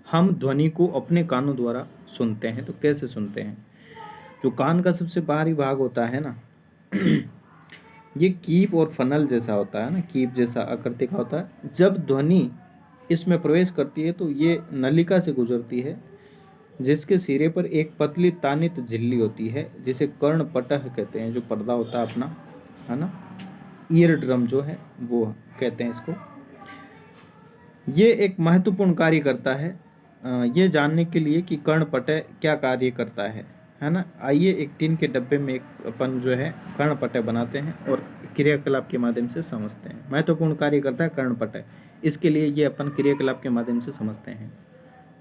हम ध्वनि को अपने कानों द्वारा सुनते हैं तो कैसे सुनते हैं। जो कान का सबसे बाहरी भाग होता है ना, ये कीप और फनल जैसा होता है ना, कीप जैसा आकृति का होता है। जब ध्वनि इसमें प्रवेश करती है तो ये नलिका से गुजरती है, जिसके सिरे पर एक पतली तानित झिल्ली होती है, जिसे कर्णपटह कहते हैं, जो पर्दा होता है अपना, है ना, ईयर ड्रम जो है वो कहते हैं इसको। ये एक महत्वपूर्ण कार्य करता है। ये जानने के लिए कि कर्णपटह क्या कार्य करता है ना, आइए एक टीन के डब्बे में एक अपन जो है कर्णपटह बनाते हैं और क्रियाकलाप के माध्यम से समझते हैं। महत्वपूर्ण कार्य करता है कर्णपटह, इसके लिए ये अपन क्रियाकलाप के माध्यम से समझते हैं।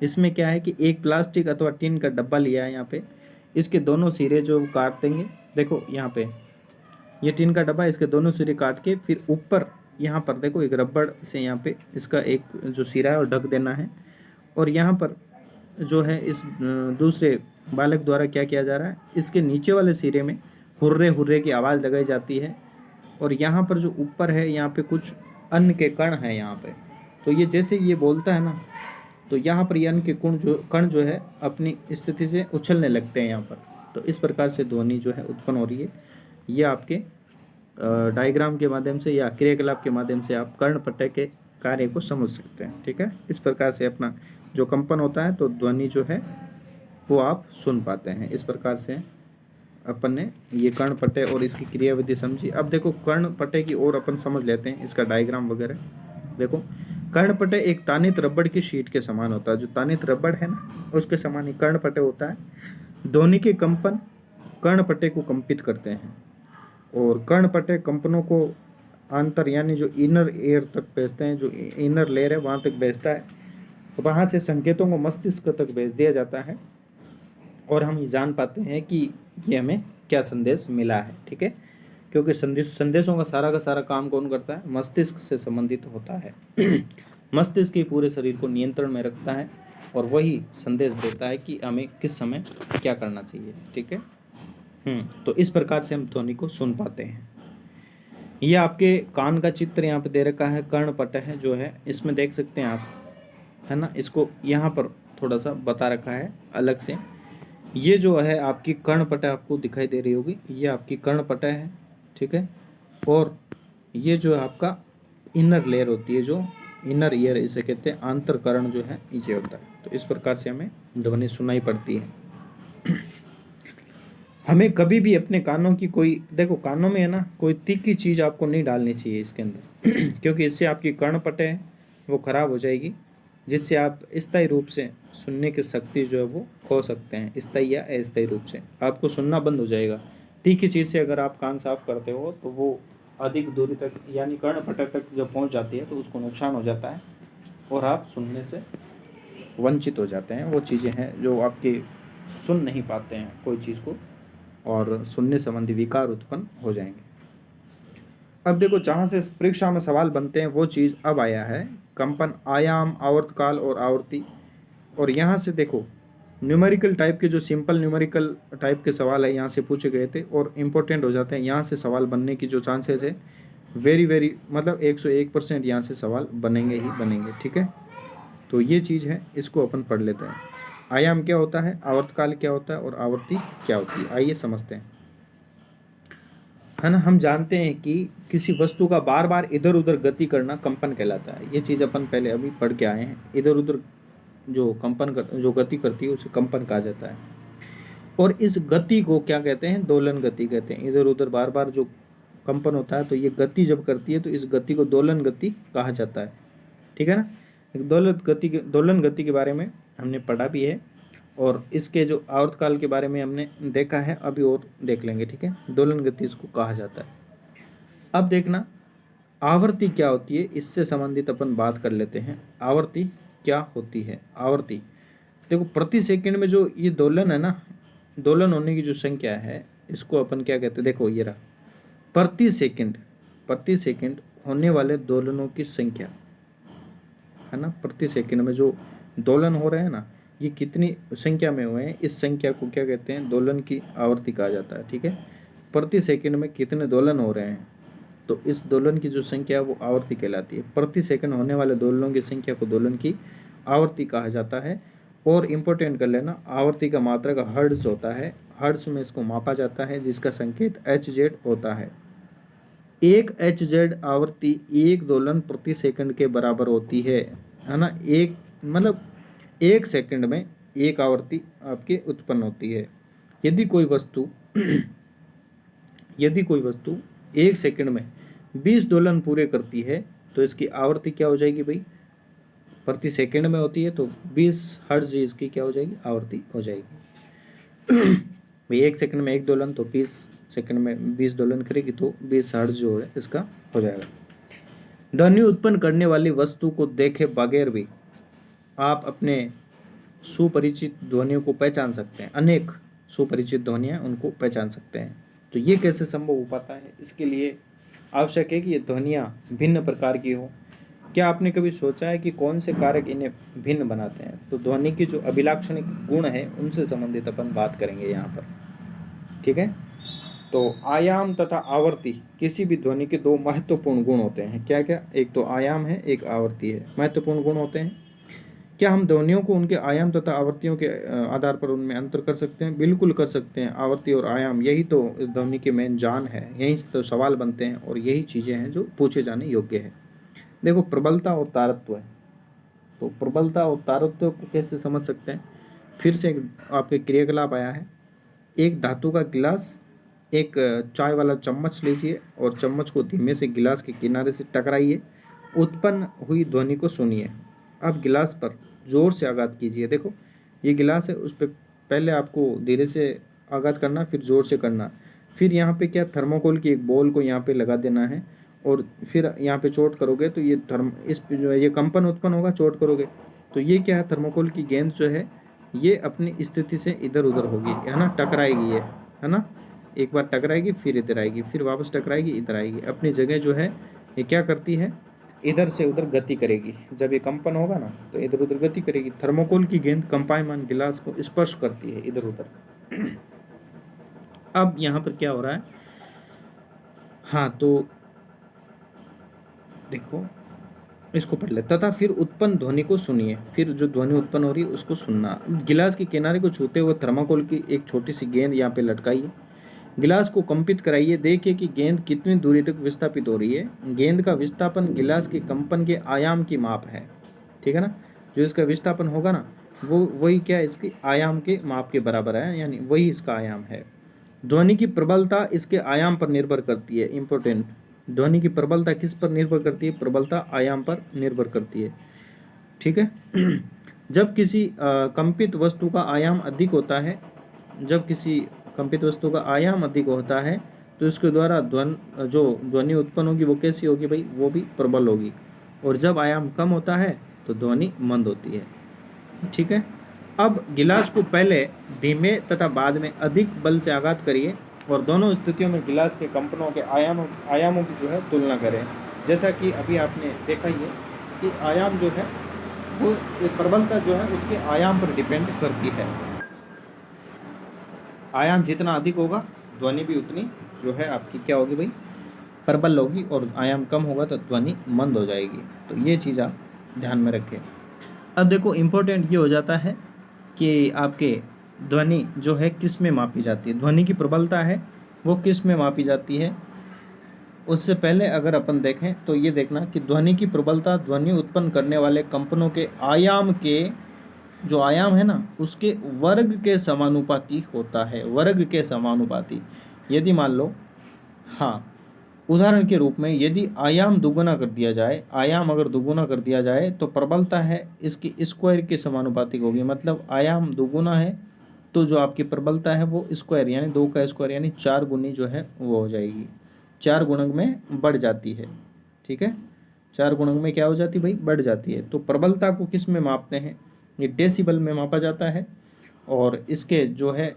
इसमें क्या है कि एक प्लास्टिक अथवा टीन का डब्बा लिया है, यहाँ पे इसके दोनों सिरे जो काट देंगे, देखो यहाँ पे ये टीन का डब्बा, इसके दोनों सिरे काट के फिर ऊपर यहाँ पर देखो एक रबड़ से यहाँ पे इसका एक जो सिरा है वो ढक देना है, और यहाँ पर जो है इस दूसरे बालक द्वारा क्या किया जा रहा है, इसके नीचे वाले सिरे में हुर्रे हुर्रे की आवाज़ लगाई जाती है, और यहाँ पर जो ऊपर है यहाँ पे कुछ अन्न के कण हैं यहाँ पे, तो ये जैसे ये बोलता है ना, तो यहाँ पर ये अन्न के कण जो है अपनी स्थिति से उछलने लगते हैं यहाँ पर। तो इस प्रकार से ध्वनि जो है उत्पन्न हो रही है। ये आपके डायग्राम के माध्यम से या क्रियाकलाप के माध्यम से आप कर्णपटह के कार्य को समझ सकते हैं। ठीक है, इस प्रकार से अपना जो कंपन होता है तो ध्वनि जो है वो आप सुन पाते हैं। इस प्रकार से अपन ने ये कर्णपटह और इसकी क्रियाविधि समझी। अब देखो कर्णपटह की ओर अपन समझ लेते हैं, इसका डायग्राम वगैरह देखो। कर्णपटह एक तानित रबड़ की शीट के समान होता है, जो तानित रबड़ है ना उसके समान ही कर्णपटह होता है। ध्वनि के कंपन कर्णपटह को कंपित करते हैं, और कर्णपटह कंपनों को आंतर यानी जो इनर एयर तक भेजते हैं, जो इनर लेयर है वहाँ तक भेजता है, वहाँ से संकेतों को मस्तिष्क तक भेज दिया जाता है, और हम ये जान पाते हैं कि ये हमें क्या संदेश मिला है। ठीक है, क्योंकि संदेशों का सारा काम कौन करता है, मस्तिष्क से संबंधित होता है। मस्तिष्क ही पूरे शरीर को नियंत्रण में रखता है और वही संदेश देता है कि हमें किस समय क्या करना चाहिए। ठीक है, तो इस प्रकार से हम ध्वनि को सुन पाते हैं। ये आपके कान का चित्र यहाँ पे दे रखा है, कर्णपटह जो है, इसमें देख सकते हैं आप, है ना, इसको यहाँ पर थोड़ा सा बता रखा है अलग से। ये जो है आपकी कर्णपटह आपको दिखाई दे रही होगी, ये आपकी कर्णपटह है। ठीक है, और ये जो है आपका इनर लेयर होती है, जो इनर ईयर इसे कहते हैं, आंतरकर्ण जो है ये होता है। तो इस प्रकार से हमें ध्वनि सुनाई पड़ती है। हमें कभी भी अपने कानों की कोई, देखो कानों में है ना, कोई तीखी चीज़ आपको नहीं डालनी चाहिए इसके अंदर, क्योंकि इससे आपकी कर्णपटह है वो खराब हो जाएगी, जिससे आप स्थायी रूप से सुनने की शक्ति जो है वो खो सकते हैं। स्थायी या अस्थायी रूप से आपको सुनना बंद हो जाएगा तीखी चीज़ से अगर आप कान साफ करते हो तो वो अधिक दूरी तक यानी कर्णपटल तक जब पहुंच जाती है तो उसको नुकसान हो जाता है और आप सुनने से वंचित हो जाते हैं। वो चीज़ें हैं जो आपके सुन नहीं पाते हैं कोई चीज़ को, और सुनने संबंधी विकार उत्पन्न हो जाएंगे। अब देखो, जहाँ से परीक्षा में सवाल बनते हैं वो चीज़ अब आया है, कंपन, आयाम, आवर्तकाल और आवर्ती। और यहाँ से देखो, न्यूमेरिकल टाइप के जो सिंपल न्यूमेरिकल टाइप के सवाल है यहाँ से पूछे गए थे और इम्पोर्टेंट हो जाते हैं। यहाँ से सवाल बनने की जो चांसेस है वेरी वेरी मतलब 101% यहाँ से सवाल बनेंगे ही बनेंगे। ठीक है, तो ये चीज़ है, इसको अपन पढ़ लेते हैं। आयाम क्या होता है, आवर्तकाल क्या होता है और आवर्ती क्या होती है, आइए समझते हैं। है ना, हम जानते हैं कि किसी वस्तु का बार बार इधर उधर गति करना कंपन कहलाता है। ये चीज़ अपन पहले अभी पढ़ के आए हैं। इधर उधर जो जो गति करती है उसे कंपन कहा जाता है। और इस गति को क्या कहते हैं, दोलन गति कहते हैं। इधर उधर बार बार जो कंपन होता है तो ये गति जब करती है तो इस गति को दोलन गति कहा जाता है। ठीक है ना, दोलन गति के बारे में हमने पढ़ा भी है और इसके जो आवर्तकाल के बारे में हमने देखा है, अभी और देख लेंगे। ठीक है, दोलन गति इसको कहा जाता है। अब देखना आवर्ती क्या होती है, इससे संबंधित अपन बात कर लेते हैं। आवर्ती क्या होती है, आवर्ती देखो, प्रति सेकंड में जो ये दोलन है ना, दोलन होने की जो संख्या है इसको अपन क्या कहते हैं, देखो ये रहा, प्रति सेकंड होने वाले दोलनों की संख्या है ना। प्रति सेकंड में जो दोलन हो रहे हैं ना, ये कितनी संख्या में हुए हैं, इस संख्या को क्या कहते हैं, दोलन की आवर्ती कहा जाता है। ठीक है, प्रति सेकंड में कितने दोलन हो रहे हैं तो इस दोलन की जो संख्या है वो आवर्ती कहलाती है। प्रति सेकंड होने वाले दोलनों की संख्या को दोलन की आवर्ती कहा जाता है। और इम्पोर्टेंट कर लेना, आवर्ती का मात्रक हर्ट्ज होता है, हर्ट्ज में इसको मापा जाता है जिसका संकेत HZ होता है। एक HZ आवर्ती एक दोलन प्रति सेकंड के बराबर होती है ना। एक मतलब एक सेकंड में एक आवर्ती आपके उत्पन्न होती है। यदि कोई वस्तु एक सेकंड में 20 दोलन पूरे करती है तो इसकी आवर्ती क्या हो जाएगी भाई, प्रति सेकंड में होती है तो 20 हर्ट्ज इसकी क्या हो जाएगी, आवर्ती हो जाएगी। भाई एक सेकंड में एक दोलन तो 20 सेकंड में 20 दोलन करेगी तो 20 हर्ट्ज जो है इसका हो जाएगा। ध्वनि उत्पन्न करने वाली वस्तु को देखे बगैर भी आप अपने सुपरिचित ध्वनियों को पहचान सकते हैं। अनेक सुपरिचित ध्वनियाँ उनको पहचान सकते हैं। तो ये कैसे संभव हो पाता है, इसके लिए आवश्यक है कि ये ध्वनियाँ भिन्न प्रकार की हो। क्या आपने कभी सोचा है कि कौन से कारक इन्हें भिन्न बनाते हैं? तो ध्वनि के जो अभिलाक्षणिक गुण है उनसे संबंधित अपन बात करेंगे यहाँ पर। ठीक है, तो आयाम तथा आवर्ती किसी भी ध्वनि के दो महत्वपूर्ण गुण होते हैं। क्या क्या, एक तो आयाम है, एक आवर्ती है। महत्वपूर्ण गुण होते हैं। क्या हम ध्वनियों को उनके आयाम तथा आवर्तियों के आधार पर उनमें अंतर कर सकते हैं? बिल्कुल कर सकते हैं। आवर्ती और आयाम, यही तो इस ध्वनि की मेन जान है, यहीं से तो सवाल बनते हैं और यही चीज़ें हैं जो पूछे जाने योग्य है। देखो, प्रबलता और तारत्व है, तो प्रबलता और तारत्व को कैसे समझ सकते हैं? फिर से आपके क्रियाकलाप आया है। एक धातु का गिलास, एक चाय वाला चम्मच लीजिए और चम्मच को धीमे से गिलास के किनारे से टकराइए, उत्पन्न हुई ध्वनि को सुनिए। अब गिलास पर जोर से आघात कीजिए। देखो, ये गिलास है, उस पर पहले आपको धीरे से आघात करना, फिर जोर से करना। फिर यहाँ पे क्या, थर्मोकोल की एक बॉल को यहाँ पे लगा देना है और फिर यहाँ पे चोट करोगे तो ये इस पे जो है ये कंपन उत्पन्न होगा, चोट करोगे तो ये क्या है, थर्मोकोल की गेंद जो है ये अपनी स्थिति से इधर उधर होगी, है ना, टकराएगी ये, है ना। एक बार टकराएगी, फिर इधर आएगी, फिर वापस टकराएगी, इधर आएगी। अपनी जगह जो है ये क्या करती है, इधर से उधर गति करेगी। जब ये कंपन होगा ना तो इधर उधर गति करेगी। थर्मोकोल की गेंद कंपायमान गिलास को स्पर्श करती है इधर उधर। अब यहाँ पर क्या हो रहा है, हाँ तो देखो इसको पढ़ ले। तथा फिर उत्पन्न ध्वनि को सुनिए। फिर जो ध्वनि उत्पन्न हो रही है उसको सुनना। गिलास के किनारे को छूते हुए थर्माकोल की एक छोटी सी गेंद यहाँ पे लटकाइए, गिलास को कंपित कराइए, देखिए कि गेंद कितनी दूरी तक विस्थापित हो रही है। गेंद का विस्थापन गिलास के कंपन के आयाम की माप है। ठीक है ना, जो इसका विस्थापन होगा ना वो वही क्या, इसके आयाम के माप के बराबर है, यानी वही इसका आयाम है। ध्वनि की प्रबलता इसके आयाम पर निर्भर करती है। इंपॉर्टेंट, ध्वनि की प्रबलता किस पर निर्भर करती है? प्रबलता आयाम पर निर्भर करती है। ठीक है। जब किसी कंपित वस्तु का आयाम अधिक होता है, जब किसी कंपित वस्तु का आयाम अधिक होता है तो इसके द्वारा जो ध्वनि उत्पन्न होगी वो कैसी होगी भाई, वो भी प्रबल होगी। और जब आयाम कम होता है तो ध्वनि मंद होती है। ठीक है। अब गिलास को पहले धीमे तथा बाद में अधिक बल से आघात करिए और दोनों स्थितियों में गिलास के कंपनों के आयामों की जो है तुलना करें। जैसा कि अभी आपने देखा ही है कि आयाम जो है वो प्रबलता जो है उसके आयाम पर डिपेंड करती है। आयाम जितना अधिक होगा ध्वनि भी उतनी जो है आपकी क्या होगी भाई, प्रबल होगी, और आयाम कम होगा तो ध्वनि मंद हो जाएगी। तो ये चीज़ आप ध्यान में रखें। अब देखो इम्पोर्टेंट ये हो जाता है कि आपके ध्वनि जो है किस में मापी जाती है, ध्वनि की प्रबलता है वो किस में मापी जाती है। उससे पहले अगर अपन देखें तो ये देखना कि ध्वनि की प्रबलता ध्वनि उत्पन्न करने वाले कंपनों के आयाम के जो आयाम है ना उसके वर्ग के समानुपाती होता है, वर्ग के समानुपाती। यदि मान लो, हाँ, उदाहरण के रूप में यदि आयाम दुगुना कर दिया जाए, आयाम अगर दुगुना कर दिया जाए तो प्रबलता है इसकी स्क्वायर के समानुपातिक होगी। मतलब आयाम दुगुना है तो जो आपकी प्रबलता है वो स्क्वायर यानी 2 का स्क्वायर यानी 4 गुनी जो है वो हो जाएगी, 4 गुणक में बढ़ जाती है। ठीक है, 4 गुणक में क्या हो जाती है भाई, बढ़ जाती है। तो प्रबलता को किस में मापते हैं, ये डेसिबल में मापा जाता है। और इसके जो है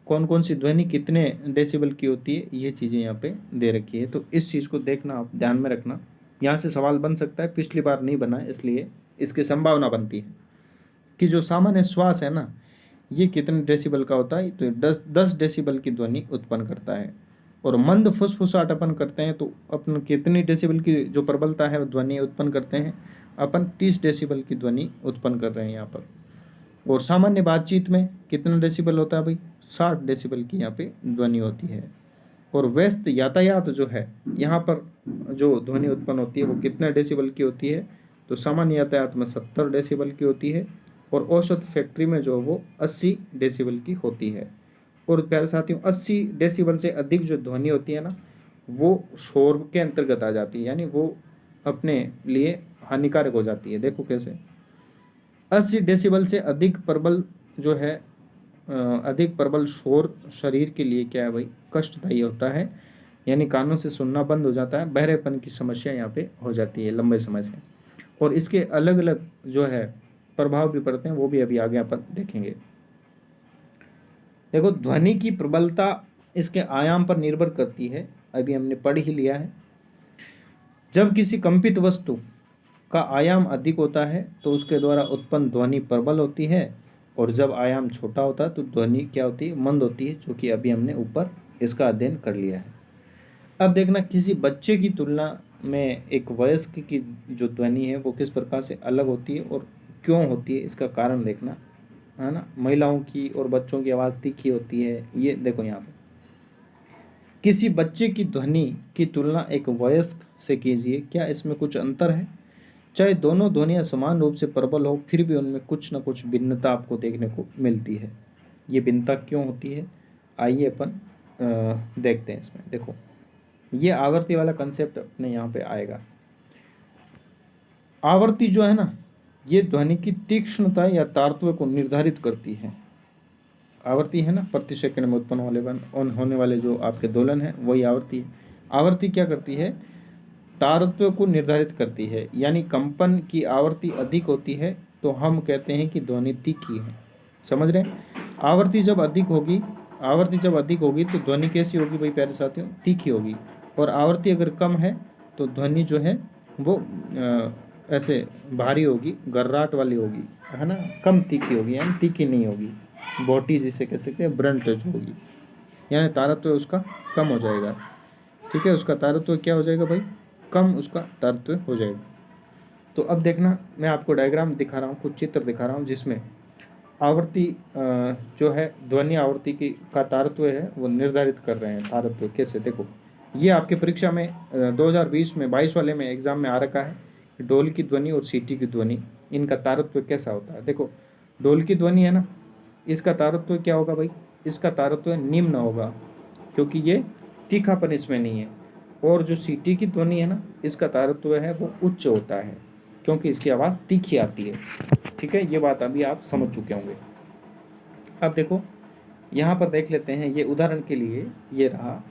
कौन कौन सी ध्वनि कितने डेसिबल की होती है ये चीज़ें यहाँ पे दे रखी है। तो इस चीज़ को देखना, आप ध्यान में रखना। यहाँ से सवाल बन सकता है, पिछली बार नहीं बना इसलिए इसकी संभावना बनती है कि जो सामान्य श्वास है ना ये कितने डेसिबल का होता है, तो 10 डेसिबल की ध्वनि उत्पन्न करता है। और मंद फुसफुसाहट अपन करते हैं तो अपन कितनी डेसिबल की जो प्रबलता है ध्वनि उत्पन्न करते हैं, अपन 30 डेसिबल की ध्वनि उत्पन्न कर रहे हैं यहाँ पर। और सामान्य बातचीत में कितना डेसिबल होता है भाई, 60 डेसिबल की यहाँ पे ध्वनि होती है। और व्यस्त यातायात जो है यहाँ पर जो ध्वनि उत्पन्न होती है वो कितने डेसिबल की होती है, तो सामान्य यातायात में 70 डेसिबल की होती है। और औसत फैक्ट्री में जो वो 80 डेसिबल की होती है। और प्यारे साथियों 80 डेसिबल से अधिक जो ध्वनि होती है ना वो शोर के अंतर्गत आ जाती है, यानी वो अपने लिए हानिकारक हो जाती है। देखो कैसे, 80 डेसिबल से अधिक प्रबल जो है अधिक प्रबल शोर शरीर के लिए क्या है भाई, कष्टदायी होता है, यानी कानों से सुनना बंद हो जाता है, बहरेपन की समस्या यहाँ पे हो जाती है लंबे समय से। और इसके अलग अलग जो है प्रभाव भी पड़ते हैं, वो भी अभी आगे अपन देखेंगे। देखो ध्वनि की प्रबलता इसके आयाम पर निर्भर करती है, अभी हमने पढ़ ही लिया है। जब किसी कंपित वस्तु का आयाम अधिक होता है तो उसके द्वारा उत्पन्न ध्वनि प्रबल होती है, और जब आयाम छोटा होता है तो ध्वनि क्या होती है, मंद होती है, जो कि अभी हमने ऊपर इसका अध्ययन कर लिया है। अब देखना किसी बच्चे की तुलना में एक वयस्क की जो ध्वनि है वो किस प्रकार से अलग होती है और क्यों होती है, इसका कारण देखना है ना। महिलाओं की और बच्चों की आवाज़ तीखी होती है, ये देखो यहाँ पे। किसी बच्चे की ध्वनि की तुलना एक वयस्क से कीजिए, क्या इसमें कुछ अंतर है। चाहे दोनों ध्वनियाँ समान रूप से प्रबल हो फिर भी उनमें कुछ न कुछ भिन्नता आपको देखने को मिलती है। ये भिन्नता क्यों होती है, आइए अपन देखते हैं इसमें। देखो ये आवर्ती वाला कंसेप्ट अपने यहाँ पे आएगा। आवर्ती जो है ना ये ध्वनि की तीक्ष्णता या तारतम्य को निर्धारित करती है। आवर्ती है ना, प्रति सेकंड में उत्पन्न होने वाले जो आपके दोलन है वही आवर्ती है। आवर्ती क्या करती है, तारतम्य को निर्धारित करती है, यानी कंपन की आवृत्ति अधिक होती है तो हम कहते हैं कि ध्वनि तीखी है। समझ रहे हैं, आवृत्ति जब अधिक होगी तो ध्वनि कैसी होगी भाई प्यारे साथियों, तीखी होगी। और आवृत्ति अगर कम है तो ध्वनि जो है वो ऐसे भारी होगी, गर्राट वाली होगी, है ना, कम तीखी होगी, यानी तीखी नहीं होगी, बोटी जिसे कह सकते हैं, ब्रंट जो होगी, यानी तारतम्य उसका कम हो जाएगा। ठीक है, उसका तारतम्य क्या हो जाएगा भाई, कम उसका तारतम्य हो जाएगा। तो अब देखना मैं आपको डायग्राम दिखा रहा हूँ, कुछ चित्र दिखा रहा हूँ जिसमें आवृत्ति जो है ध्वनि आवृत्ति की का तारतम्य है वो निर्धारित कर रहे हैं। तारतम्य कैसे, देखो ये आपके परीक्षा में 2020 में 22 वाले में एग्जाम में आ रखा है, ढोल की ध्वनि और सीटी की ध्वनि इनका तारतम्य कैसा होता है। देखो ढोल की ध्वनि है ना, इसका तारतम्य क्या होगा भाई, इसका तारतम्य निम्न होगा क्योंकि ये तीखापन इसमें नहीं है। और जो सीटी की ध्वनि है ना इसका तारतम्य है वो उच्च होता है क्योंकि इसकी आवाज़ तीखी आती है। ठीक है, ये बात अभी आप समझ चुके होंगे। अब देखो यहाँ पर देख लेते हैं, ये उदाहरण के लिए ये रहा,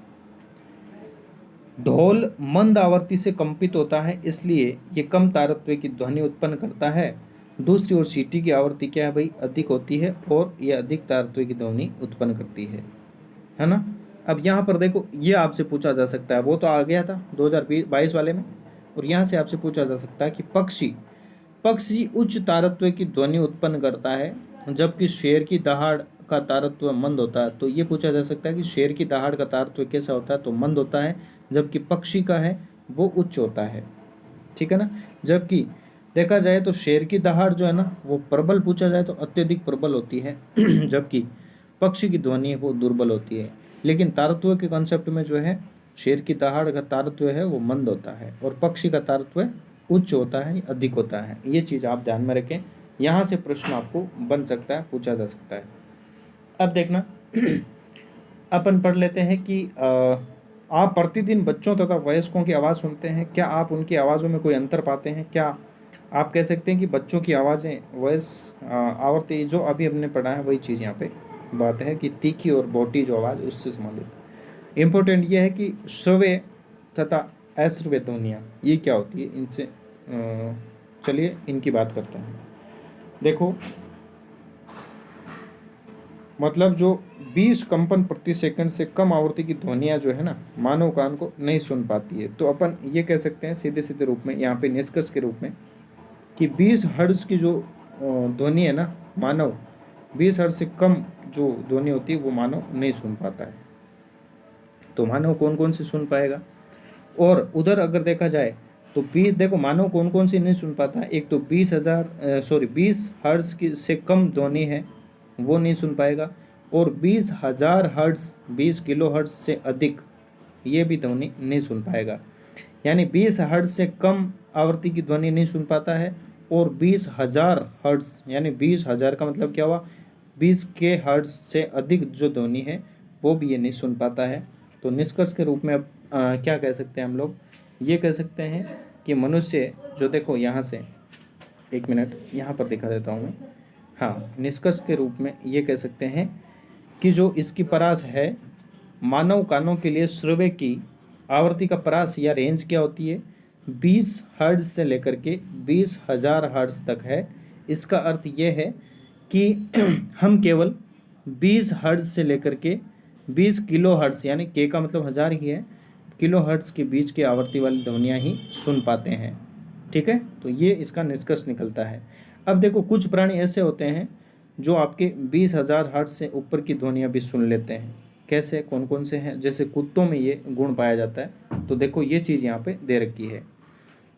ढोल मंद आवृत्ति से कंपित होता है इसलिए ये कम तारत्व की ध्वनि उत्पन्न करता है। दूसरी ओर सीटी की आवृत्ति क्या है भाई, अधिक होती है और ये अधिक तारत्व की ध्वनि उत्पन्न करती है ना। अब यहाँ पर देखो, ये आपसे पूछा जा सकता है, वो तो आ गया था 2022 वाले में, और यहाँ से आपसे पूछा जा सकता है कि पक्षी पक्षी उच्च तारत्व की ध्वनि उत्पन्न करता है जबकि शेर की दहाड़ का तारत्व मंद होता है। तो ये पूछा जा सकता है कि शेर की दहाड़ का तारत्व कैसा होता है, तो मंद होता है, जबकि पक्षी का है वो उच्च होता है, ठीक है ना। जबकि देखा जाए तो शेर की दहाड़ जो है ना वो प्रबल पूछा जाए तो अत्यधिक प्रबल होती है जबकि पक्षी की ध्वनि वो दुर्बल होती है। लेकिन तारत्व के कॉन्सेप्ट में जो है शेर की दहाड़ का तारत्व है वो मंद होता है और पक्षी का तारत्व उच्च होता है, अधिक होता है। ये चीज़ आप ध्यान में रखें, यहाँ से प्रश्न आपको बन सकता है, पूछा जा सकता है। अब देखना अपन पढ़ लेते हैं कि आप प्रतिदिन बच्चों तथा वयस्कों की आवाज़ सुनते हैं, क्या आप उनकी आवाज़ों में कोई अंतर पाते हैं? क्या आप कह सकते हैं कि बच्चों की आवाज़ें वॉइस आवृत्ति जो अभी हमने पढ़ा है वही चीज़ यहाँ पे बात है कि तीखी और बोटी जो आवाज़ उससे संबंधित। इम्पोर्टेंट ये है कि श्रव्य तथा अश्रव्य ध्वनियाँ ये क्या होती है, इनसे चलिए इनकी बात करते हैं। देखो मतलब जो 20 कंपन प्रति सेकंड से कम आवृत्ति की ध्वनियाँ जो है ना मानव कान को नहीं सुन पाती है। तो अपन ये कह सकते हैं सीधे सीधे रूप में यहाँ पे निष्कर्ष के रूप में कि 20 हर्ट्ज की जो ध्वनि है ना मानव 20 हर्ट्ज से कम जो ध्वनि होती है वो मानव नहीं सुन पाता है। तो मानव कौन कौन सी सुन पाएगा? और उधर अगर देखा जाए तो 20 देखो मानव कौन कौन सी नहीं सुन पाता है। एक तो 20 हर्ट्ज की से कम ध्वनि है वो नहीं सुन पाएगा, और 20,000 हर्ट्ज 20 किलो हर्ट्ज से अधिक ये भी ध्वनि नहीं सुन पाएगा। यानी 20 हर्ट्ज से कम आवृत्ति की ध्वनि नहीं सुन पाता है, और 20,000 हर्ट्ज यानी 20,000 का मतलब क्या हुआ, 20 के हर्ट्ज से अधिक जो ध्वनि है वो भी ये नहीं सुन पाता है। तो निष्कर्ष के रूप में अब क्या कह सकते हैं हम लोग, ये कह सकते हैं कि मनुष्य जो देखो यहाँ से 1 मिनट यहाँ पर दिखा देता हूँ मैं। हाँ, निष्कर्ष के रूप में ये कह सकते हैं कि जो इसकी परास है मानव कानों के लिए श्रव्य की आवृत्ति का परास या रेंज क्या होती है, 20 हर्ट्ज से लेकर के 20,000 हर्ट्ज तक है। इसका अर्थ ये है कि हम केवल 20 हर्ट्ज से लेकर के 20 किलो हर्ट्ज यानी के का मतलब 1000 ही है, किलो हर्ट्ज के बीच की आवृत्ति वाली ध्वनियाँ ही सुन पाते हैं, ठीक है। तो ये इसका निष्कर्ष निकलता है। अब देखो कुछ प्राणी ऐसे होते हैं जो आपके 20,000 हर्ट्ज से ऊपर की ध्वनियाँ भी सुन लेते हैं। कैसे, कौन कौन से हैं? जैसे कुत्तों में ये गुण पाया जाता है। तो देखो ये चीज़ यहाँ पे दे रखी है।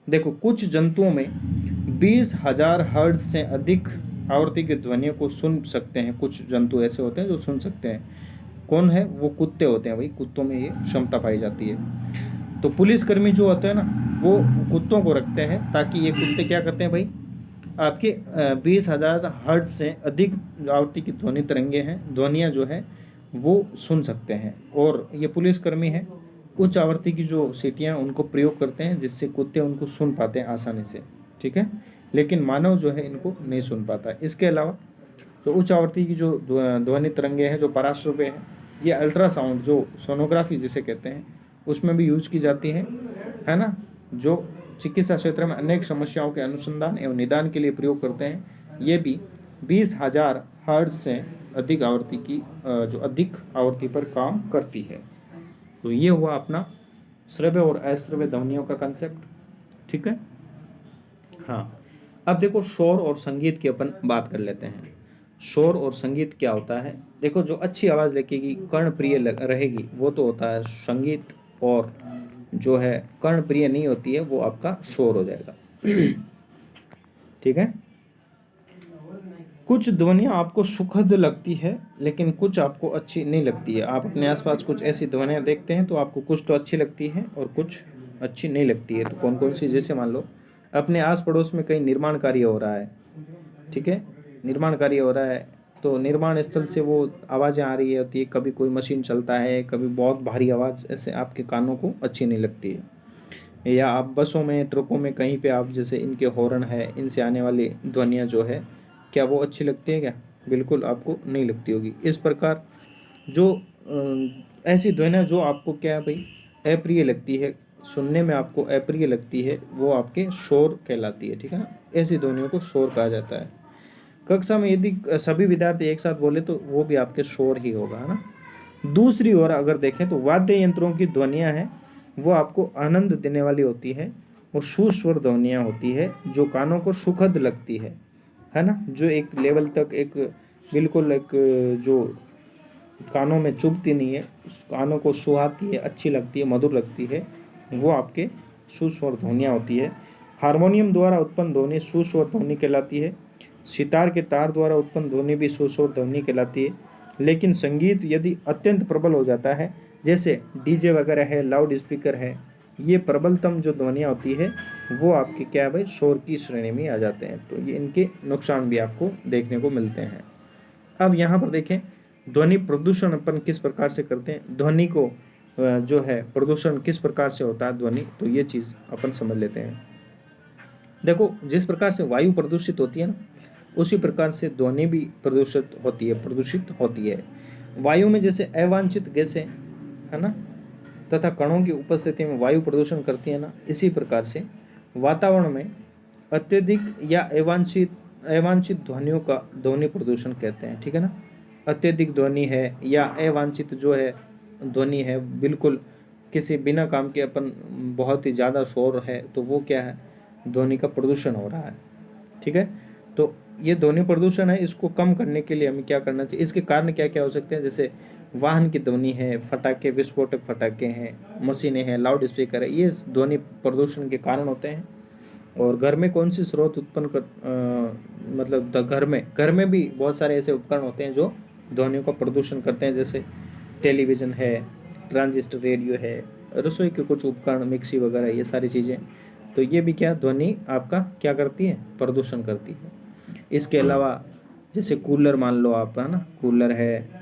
देखो कुछ जंतुओं में 20,000 हर्ट्ज से अधिक आवृत्ति की ध्वनियों को सुन सकते हैं। कुछ जंतु ऐसे होते हैं जो सुन सकते हैं। कौन है? वो कुत्ते होते हैं भाई, कुत्तों में ये क्षमता पाई जाती है। तो पुलिसकर्मी जो होते हैं ना वो कुत्तों को रखते हैं ताकि ये कुत्ते क्या करते हैं भाई, आपके 20,000 हर्ट्ज से अधिक आवृत्ति की ध्वनि तरंगे हैं, ध्वनियाँ जो है वो सुन सकते हैं। और ये पुलिसकर्मी हैं उच्च आवृत्ति की जो सीटियाँ उनको प्रयोग करते हैं जिससे कुत्ते उनको सुन पाते हैं आसानी से, ठीक है। लेकिन मानव जो है इनको नहीं सुन पाता। इसके अलावा जो उच्च आवृत्ति की जो ध्वनि तरंगे हैं जो पराश्रव्य है, ये अल्ट्रासाउंड जो सोनोग्राफी जिसे कहते हैं उसमें भी यूज की जाती है ना, जो चिकित्सा क्षेत्र में अनेक समस्याओं के अनुसंधान एवं निदान के लिए प्रयोग करते हैं। ये भी 20,000 हर्ट्ज से अधिक आवृत्ति की जो अधिक आवृत्ति पर काम करती है। तो ये हुआ अपना श्रव्य और अश्रव्य ध्वनियों का कंसेप्ट, ठीक है। हाँ, अब देखो शोर और संगीत की अपन बात कर लेते हैं। शोर और संगीत क्या होता है? देखो जो अच्छी आवाज़ लिखेगी कर्णप्रिय रहेगी वो तो होता है संगीत, और जो है कर्णप्रिय नहीं होती है वो आपका शोर हो जाएगा ठीक है। कुछ ध्वनियाँ आपको सुखद लगती है लेकिन कुछ आपको अच्छी नहीं लगती है। आप अपने आसपास कुछ ऐसी ध्वनियाँ देखते हैं तो आपको कुछ तो अच्छी लगती है और कुछ अच्छी नहीं लगती है। तो कौन कौन सी? जैसे मान लो अपने आस पड़ोस में कहीं निर्माण कार्य हो रहा है, ठीक है, निर्माण कार्य हो रहा है तो निर्माण स्थल से वो आवाज़ें आ रही होती है, कभी कोई मशीन चलता है, कभी बहुत भारी आवाज़, ऐसे आपके कानों को अच्छी नहीं लगती है। या आप बसों में, ट्रकों में, कहीं पे आप जैसे इनके हॉर्न है, इनसे आने वाली ध्वनियाँ जो है क्या वो अच्छी लगती है क्या? बिल्कुल आपको नहीं लगती होगी। इस प्रकार जो ऐसी ध्वनियाँ जो आपको क्या है भाई अप्रिय लगती है, सुनने में आपको अप्रिय लगती है, वो आपके शोर कहलाती है, ठीक है ना। ऐसी ध्वनियों को शोर कहा जाता है। कक्षा में यदि सभी विद्यार्थी एक साथ बोले तो वो भी आपके शोर ही होगा, है ना। दूसरी ओर अगर देखें तो वाद्य यंत्रों की ध्वनियाँ हैं वो आपको आनंद देने वाली होती है, वो सुस्वर ध्वनियाँ होती है जो कानों को सुखद लगती है ना, जो एक लेवल तक एक बिल्कुल एक जो कानों में चुभती नहीं है, कानों को सुहाती है, अच्छी लगती है, मधुर लगती है, वो आपके सुस्वर ध्वनियाँ होती है। हारमोनियम द्वारा उत्पन्न ध्वनि सुस्वर ध्वनि कहलाती है। सितार के तार द्वारा उत्पन्न ध्वनि भी सुस्वर ध्वनि कहलाती है। लेकिन संगीत यदि अत्यंत प्रबल हो जाता है, जैसे डीजे वगैरह है, लाउड स्पीकर है, ये प्रबलतम जो ध्वनियाँ होती है वो आपकी क्या है भाई शोर की श्रेणी में आ जाते हैं। तो ये इनके नुकसान भी आपको देखने को मिलते हैं। अब यहाँ पर देखें ध्वनि प्रदूषण अपन किस प्रकार से करते हैं, ध्वनि को जो है प्रदूषण किस प्रकार से होता है ध्वनि, तो ये चीज़ अपन समझ लेते हैं। देखो जिस प्रकार से वायु प्रदूषित होती है ना, उसी प्रकार से ध्वनि भी प्रदूषित होती है। वायु में जैसे अवांछित गैसें है ना तथा कणों की उपस्थिति में वायु प्रदूषण करती है ना, इसी प्रकार से वातावरण में अत्यधिक या अवांछित ध्वनियों का ध्वनि प्रदूषण कहते हैं, ठीक है ना। अत्यधिक ध्वनि है या अवांछित जो है ध्वनि है, बिल्कुल किसी बिना काम के अपन बहुत ही ज़्यादा शोर है, तो वो क्या है ध्वनि का प्रदूषण हो रहा है, ठीक है। तो ये ध्वनि प्रदूषण है, इसको कम करने के लिए हमें क्या करना चाहिए, इसके कारण क्या क्या हो सकते हैं, जैसे वाहन की ध्वनि है, फटाके, विस्फोटक फटाके हैं, मशीनें हैं, लाउड स्पीकर है, ये ध्वनि प्रदूषण के कारण होते हैं। और घर में कौन सी स्रोत उत्पन्न मतलब घर में भी बहुत सारे ऐसे उपकरण होते हैं जो ध्वनियों का प्रदूषण करते हैं, जैसे टेलीविज़न है, ट्रांजिस्टर रेडियो है, रसोई के कुछ उपकरण, मिक्सी वगैरह, ये सारी चीज़ें। तो ये भी क्या ध्वनि आपका क्या करती है प्रदूषण करती है। इसके अलावा जैसे कूलर मान लो आप, है ना, कूलर है,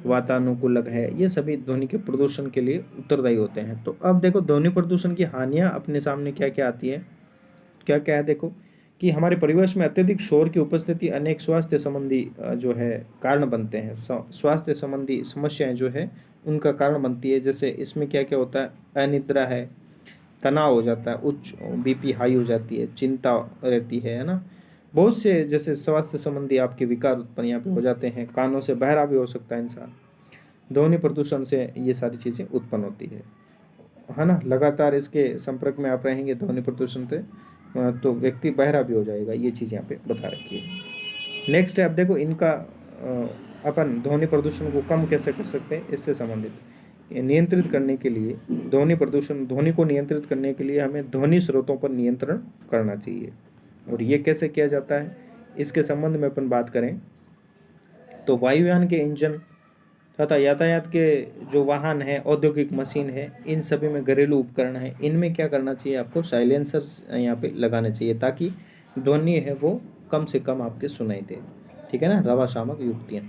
वातानुकूलक है, ये सभी ध्वनि के प्रदूषण के लिए उत्तरदायी होते हैं। तो अब देखो ध्वनि प्रदूषण की हानियाँ अपने सामने क्या क्या आती है, क्या क्या है देखो कि हमारे परिवेश में अत्यधिक शोर की उपस्थिति अनेक स्वास्थ्य संबंधी जो है कारण बनते हैं, स्वास्थ्य संबंधी समस्याएं जो है उनका कारण बनती है। जैसे इसमें क्या क्या होता है, अनिद्रा है, तनाव हो जाता है, उच्च बीपी हाई हो जाती है, चिंता रहती है ना। बहुत से जैसे स्वास्थ्य संबंधी आपके विकार उत्पन्न यहाँ पे हो जाते हैं, कानों से बहरा भी हो सकता है इंसान। ध्वनि प्रदूषण से ये सारी चीज़ें उत्पन्न होती है ना। लगातार इसके संपर्क में आप रहेंगे ध्वनि प्रदूषण से तो व्यक्ति बहरा भी हो जाएगा, ये चीज़ यहाँ पे बता रखी है। नेक्स्ट है, अब देखो इनका अपन ध्वनि प्रदूषण को कम कैसे कर सकते हैं, इससे संबंधित नियंत्रित करने के लिए ध्वनि को नियंत्रित करने के लिए हमें ध्वनि स्रोतों पर नियंत्रण करना चाहिए। और ये कैसे किया जाता है, इसके संबंध में अपन बात करें तो वायुयान के इंजन तथा यातायात के जो वाहन है, औद्योगिक मशीन है, इन सभी में घरेलू उपकरण है, इनमें क्या करना चाहिए आपको साइलेंसर्स यहाँ पे लगाने चाहिए ताकि ध्वनि है वो कम से कम आपके सुनाई दे, ठीक है ना। रवा शामक युक्तियाँ।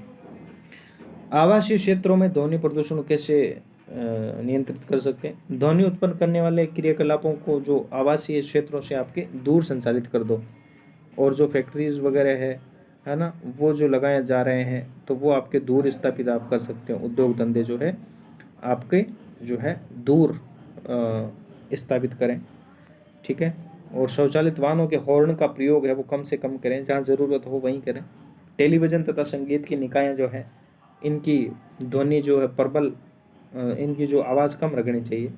आवासीय क्षेत्रों में ध्वनि प्रदूषण को कैसे नियंत्रित कर सकते हैं, ध्वनि उत्पन्न करने वाले क्रियाकलापों को जो आवासीय क्षेत्रों से आपके दूर संचालित कर दो। और जो फैक्ट्रीज वगैरह है ना, वो जो लगाए जा रहे हैं तो वो आपके दूर स्थापित आप कर सकते हो। उद्योग धंधे जो है आपके जो है दूर स्थापित करें, ठीक है। और स्वचालित वाहनों के हॉर्न का प्रयोग है वो कम से कम करें, जहाँ ज़रूरत हो वहीं करें। टेलीविज़न तथा संगीत की निकायाँ जो है इनकी ध्वनि जो है प्रबल, इनकी जो आवाज़ कम रखनी चाहिए,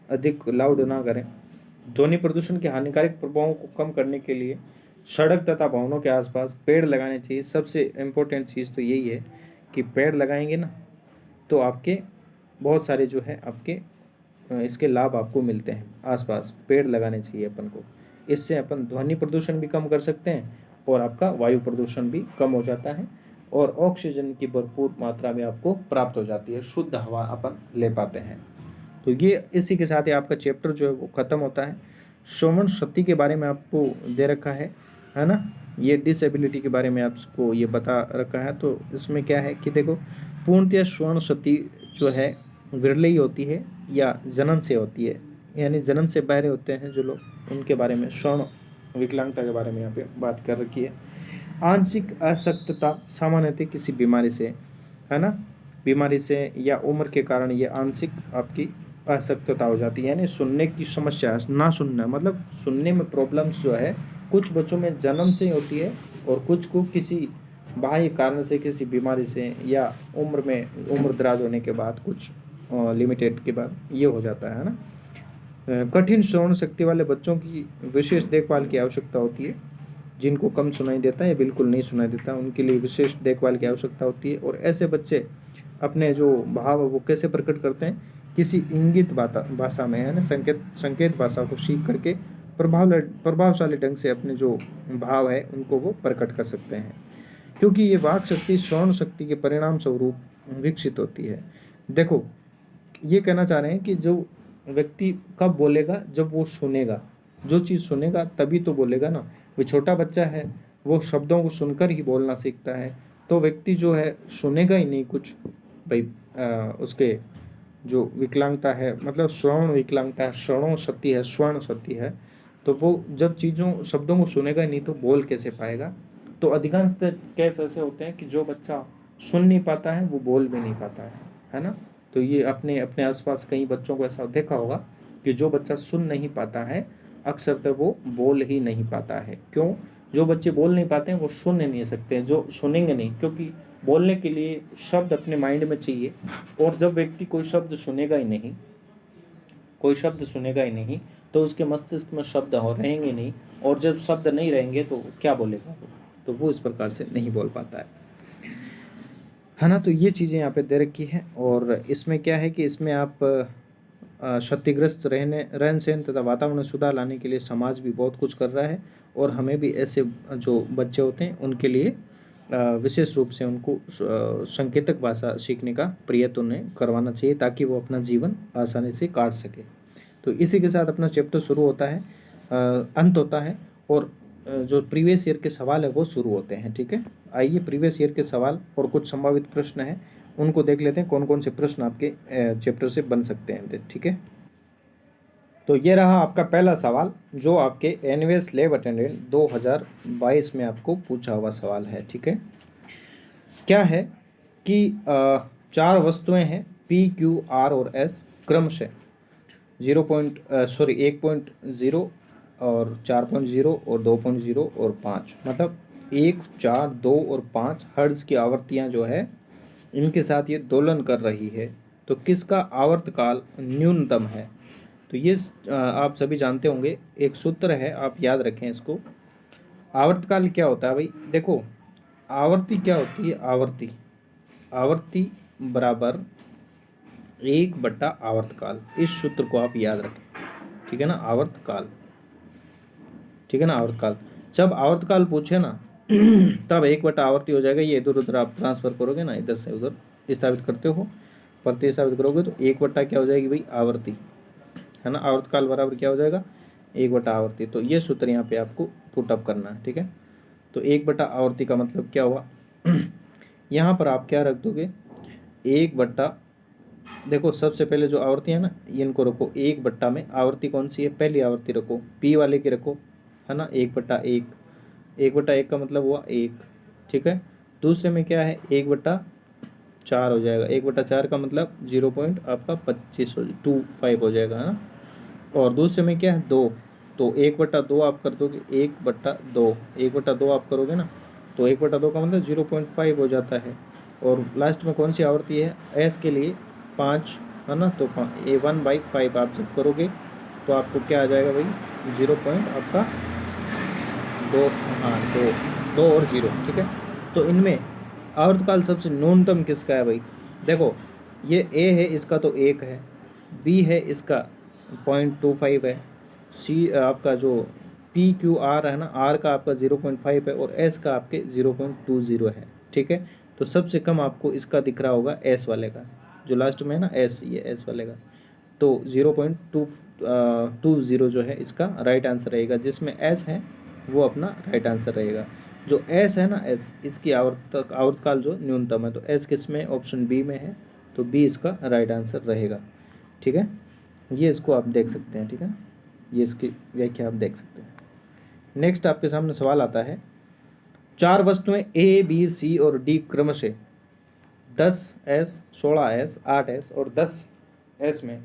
अधिक लाउड ना करें। ध्वनि प्रदूषण के हानिकारक प्रभावों को कम करने के लिए सड़क तथा भवनों के आसपास पेड़ लगाने चाहिए। सबसे इम्पोर्टेंट चीज़ तो यही है कि पेड़ लगाएंगे ना तो आपके बहुत सारे जो है आपके इसके लाभ आपको मिलते हैं। आसपास पेड़ लगाने चाहिए अपन को, इससे अपन ध्वनि प्रदूषण भी कम कर सकते हैं और आपका वायु प्रदूषण भी कम हो जाता है और ऑक्सीजन की भरपूर मात्रा में आपको प्राप्त हो जाती है, शुद्ध हवा अपन ले पाते हैं। तो ये इसी के साथ ही आपका चैप्टर जो है वो ख़त्म होता है। श्रवण शक्ति के बारे में आपको दे रखा है ना। ये डिसेबिलिटी के बारे में आपको ये बता रखा है। तो इसमें क्या है कि देखो पूर्णतः श्रवण शक्ति जो है विरले ही होती है या जन्म से होती है, यानी जन्म से बहरे होते हैं जो लोग, उनके बारे में श्रवण विकलांगता के बारे में यहाँ पे बात कर रखी है। आंशिक अशक्तता सामान्यतः किसी बीमारी से, है ना, बीमारी से या उम्र के कारण ये आंशिक आपकी असक्तता हो जाती है, यानी सुनने की समस्या, ना सुनना मतलब सुनने में प्रॉब्लम्स जो है कुछ बच्चों में जन्म से ही होती है और कुछ को किसी बाह्य कारण से, किसी बीमारी से या उम्र दराज होने के बाद कुछ लिमिटेड के बाद ये हो जाता है ना। कठिन श्रवण शक्ति वाले बच्चों की विशेष देखभाल की आवश्यकता होती है। जिनको कम सुनाई देता है या बिल्कुल नहीं सुनाई देता, उनके लिए विशेष देखभाल की आवश्यकता होती है। और ऐसे बच्चे अपने जो भाव है वो कैसे प्रकट करते हैं, किसी इंगित भाषा में, है ना, संकेत भाषा को सीख करके प्रभावशाली ढंग से अपने जो भाव है उनको वो प्रकट कर सकते हैं, क्योंकि ये वाक शक्ति श्रवण शक्ति के परिणाम स्वरूप विकसित होती है। देखो, ये कहना चाह रहे हैं कि जो व्यक्ति कब बोलेगा, जब वो सुनेगा, जो चीज़ सुनेगा तभी तो बोलेगा ना। वो छोटा बच्चा है, वो शब्दों को सुनकर ही बोलना सीखता है, तो व्यक्ति जो है सुनेगा ही नहीं कुछ भाई। उसके जो विकलांगता है, मतलब श्रवण विकलांगता है, श्रवण शक्ति है, स्वर्ण शक्ति है, तो वो जब शब्दों को सुनेगा ही नहीं तो बोल कैसे पाएगा। तो अधिकांश केस ऐसे होते हैं कि जो बच्चा सुन नहीं पाता है वो बोल भी नहीं पाता है ना। तो ये अपने अपने आसपास कई बच्चों को ऐसा देखा होगा कि जो बच्चा सुन नहीं पाता है अक्सर तो वो बोल ही नहीं पाता है। क्यों? जो बच्चे बोल नहीं पाते हैं वो सुन नहीं सकते हैं, जो सुनेंगे नहीं, क्योंकि बोलने के लिए शब्द अपने माइंड में चाहिए। और जब व्यक्ति कोई शब्द सुनेगा ही नहीं, तो उसके मस्तिष्क में शब्द रहेंगे नहीं, और जब शब्द नहीं रहेंगे तो क्या बोलेगा वो? तो वो इस प्रकार से नहीं बोल पाता है ना। तो ये चीज़ें यहाँ पे दे रखी है। और इसमें क्या है कि इसमें आप क्षतिग्रस्त रहन सहन तथा वातावरण में सुधार लाने के लिए समाज भी बहुत कुछ कर रहा है, और हमें भी ऐसे जो बच्चे होते हैं उनके लिए विशेष रूप से उनको संकेतक भाषा सीखने का प्रयत्न उन्हें करवाना चाहिए, ताकि वो अपना जीवन आसानी से काट सके। तो इसी के साथ अपना चैप्टर शुरू होता है, अंत होता है, और जो प्रीवियस ईयर के सवाल है वो शुरू होते हैं। ठीक है, आइए प्रीवियस ईयर के सवाल और कुछ संभावित प्रश्न हैं उनको देख लेते हैं, कौन कौन से प्रश्न आपके चैप्टर से बन सकते हैं। ठीक है, तो ये रहा आपका पहला सवाल, जो आपके एनवीएस लैब अटेंडेंट 2022 में आपको पूछा हुआ सवाल है। ठीक है, क्या है कि 4 वस्तुएं हैं पी क्यू आर और एस, क्रमशः 1.0 और 4.0 और 2.0 और 5, मतलब 1, 4, 2 और 5 हर्ट्ज की आवृत्तियां जो है इनके साथ ये दोलन कर रही है। तो किसका आवर्तकाल न्यूनतम है? तो ये आप सभी जानते होंगे, एक सूत्र है, आप याद रखें इसको। आवर्तकाल क्या होता है भाई? देखो, आवर्ती क्या होती है? आवर्ती बराबर 1 बटा आवर्तकाल। इस सूत्र को आप याद रखें, ठीक है ना। आवर्तकाल, ठीक है ना, आवर्तकाल। जब आवर्तकाल पूछे ना तब 1 बटा आवर्ती हो जाएगा। ये इधर उधर आप ट्रांसफर करोगे ना, इधर से उधर स्थापित करते हो, प्रतिस्थापित करोगे तो 1 बटा क्या हो जाएगी भाई? आवर्ती, है ना। आवर्तकाल बराबर क्या हो जाएगा? 1 बटा आवर्ती। तो ये सूत्र यहाँ पे आपको पुटअप करना है। ठीक है, तो 1 बटा आवर्ती का मतलब क्या हुआ? यहाँ पर आप क्या रख दोगे? 1 बटा, देखो सबसे पहले जो आवर्ती है ना इनको रखो 1 बट्टा में। आवर्ती कौन सी है? पहली आवर्ती रखो, पी वाले की रखो, है ना। 1/1, 1/1 का मतलब हुआ 1, ठीक है। दूसरे में क्या है? 1/4 हो जाएगा। 1/4 का मतलब 0 पॉइंट आपका 25 हो जाएगा, है ना। और दूसरे में क्या है? 2, तो 1/2 आप कर दोगे, 1/2, 1/2 आप करोगे ना, तो 1/2 का मतलब 0.5 हो जाता है। और लास्ट में कौन सी आवर्ती है? एस के लिए 5, है ना। तो 1/5 आप जब करोगे तो आपको क्या आ जाएगा भाई? 0 पॉइंट आपका 2, हाँ 2 और 0, ठीक है। तो इनमें आवर्तकाल सबसे न्यूनतम किसका है भाई? देखो, ये ए है, इसका तो 1 है, बी है, इसका 0.25 है, सी आपका जो पी क्यू आर है ना, आर का आपका 0.5 है, और एस का आपके 0.20 है, ठीक है। तो सबसे कम आपको इसका दिख रहा होगा एस वाले का, जो लास्ट में है ना एस, ये एस वाले का। तो 0.20 जो है इसका राइट आंसर रहेगा। जिसमें एस है वो अपना राइट आंसर रहेगा। जो एस है ना, एस, इसकी आवर्तकाल जो न्यूनतम है, तो एस किस में? ऑप्शन बी में है, तो बी इसका राइट आंसर रहेगा, ठीक है। ये इसको आप देख सकते हैं, ठीक है, ये इसकी व्याख्या आप देख सकते हैं। नेक्स्ट आपके सामने सवाल आता है, 4 वस्तुएं ए बी सी और डी क्रमशः 10S, 16S, 8S और 10S में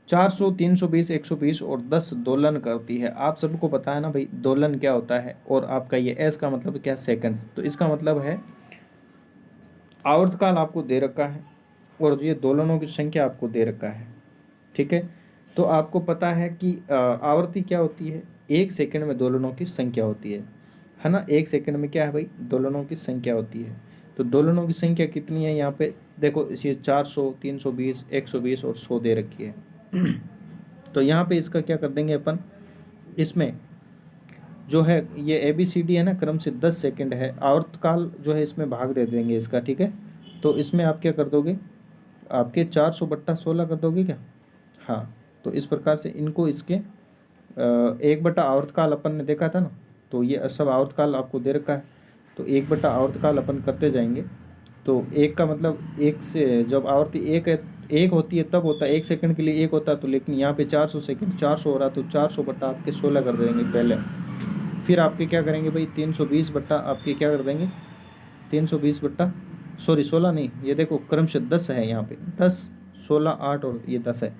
400, 320, 120 और 10 दोलन करती है। आप सबको पता है ना भाई दोलन क्या होता है, और आपका ये एस का मतलब क्या, सेकंड्स। तो इसका मतलब है आवर्तकाल आपको दे रखा है और ये दोलनों की संख्या आपको दे रखा है, ठीक है। तो आपको पता है कि आवर्ती क्या होती है, 1 सेकंड में दोलनों की संख्या होती है ना। 1 सेकंड में क्या है भाई, दोलनों की संख्या होती है। तो दोलनों की संख्या कितनी है यहाँ पे देखो, इसे 400, 320, 120 और 100 दे रखी है। तो यहाँ पे इसका क्या कर देंगे अपन, इसमें जो है ये ABCD है ना, क्रम से 10 सेकंड है, आवर्तकाल जो है इसमें भाग दे देंगे इसका, ठीक है। तो इसमें आप क्या कर दोगे, आपके 400/16 कर दोगे क्या, हाँ। तो इस प्रकार से इनको इसके 1/आवर्तकाल अपन ने देखा था ना, तो ये सब आवर्तकाल आपको दे रखा है। तो 1/आवर्तकाल अपन करते जाएंगे। तो एक का मतलब एक से जब आवर्ती एक होती है तब होता है, 1 सेकंड के लिए एक होता है। तो लेकिन यहाँ पे 400 सेकंड 400 हो रहा, तो 400 आपके 16 कर देंगे पहले। फिर आपके क्या करेंगे भाई, 320 आपके क्या कर देंगे, 320 सॉरी 16 नहीं, ये देखो क्रमशः 10 है यहाँ पे, 10, 16, 8 और ये 10 है।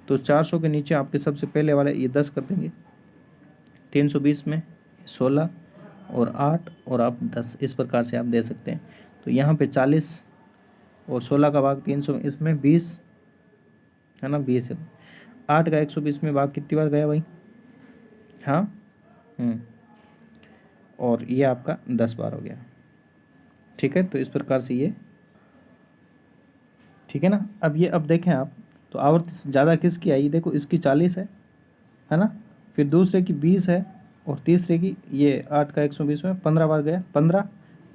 तो 400 के नीचे आपके सबसे पहले वाले ये 10 कर देंगे, 320 में 16 और 8 और आप 10, इस प्रकार से आप दे सकते हैं। तो यहाँ पे 40 और 16 का भाग 300, इसमें 20 है ना, 20 है। 8 का 120 में भाग कितनी बार गया भाई, हाँ, और ये आपका 10 बार हो गया, ठीक है। तो इस प्रकार से ये, ठीक है ना। अब देखें आप, तो आवर्ती ज़्यादा किसकी आई, देखो इसकी 40 है ना, फिर दूसरे की 20 है, और तीसरे की ये 8 का 120 में 15 बार गया, 15,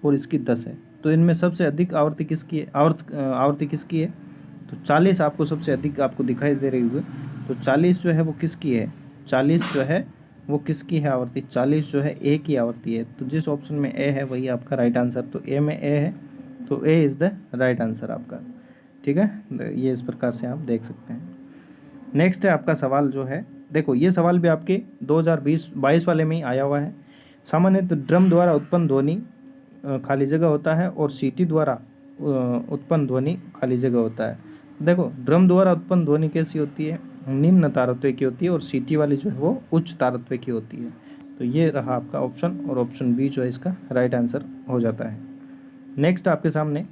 और इसकी 10 है। तो इनमें सबसे अधिक आवर्ती किसकी है, आवर्ती किसकी है, तो 40 आपको सबसे अधिक आपको दिखाई दे रही होगी। तो 40 जो है वो किसकी है, 40 जो है वो किसकी है आवर्ती, 40 जो है ए की आवर्ती है। तो जिस ऑप्शन में ए है वही आपका राइट आंसर। तो ए में ए है, तो A is the right answer आपका, ठीक है। ये इस प्रकार से आप देख सकते हैं। नेक्स्ट है आपका सवाल जो है, देखो ये सवाल भी आपके 2020-22 वाले में ही आया हुआ है। सामान्यतः ड्रम द्वारा उत्पन्न ध्वनि खाली जगह होता है, और सीटी द्वारा उत्पन्न ध्वनि खाली जगह होता है। देखो ड्रम द्वारा उत्पन्न ध्वनि कैसी होती है, निम्न तारत्व की होती है, और सीटी वाली जो है वो उच्च तारत्व की होती है। तो ये रहा आपका ऑप्शन, और ऑप्शन बी जो है इसका राइट आंसर हो जाता है। नेक्स्ट आपके सामने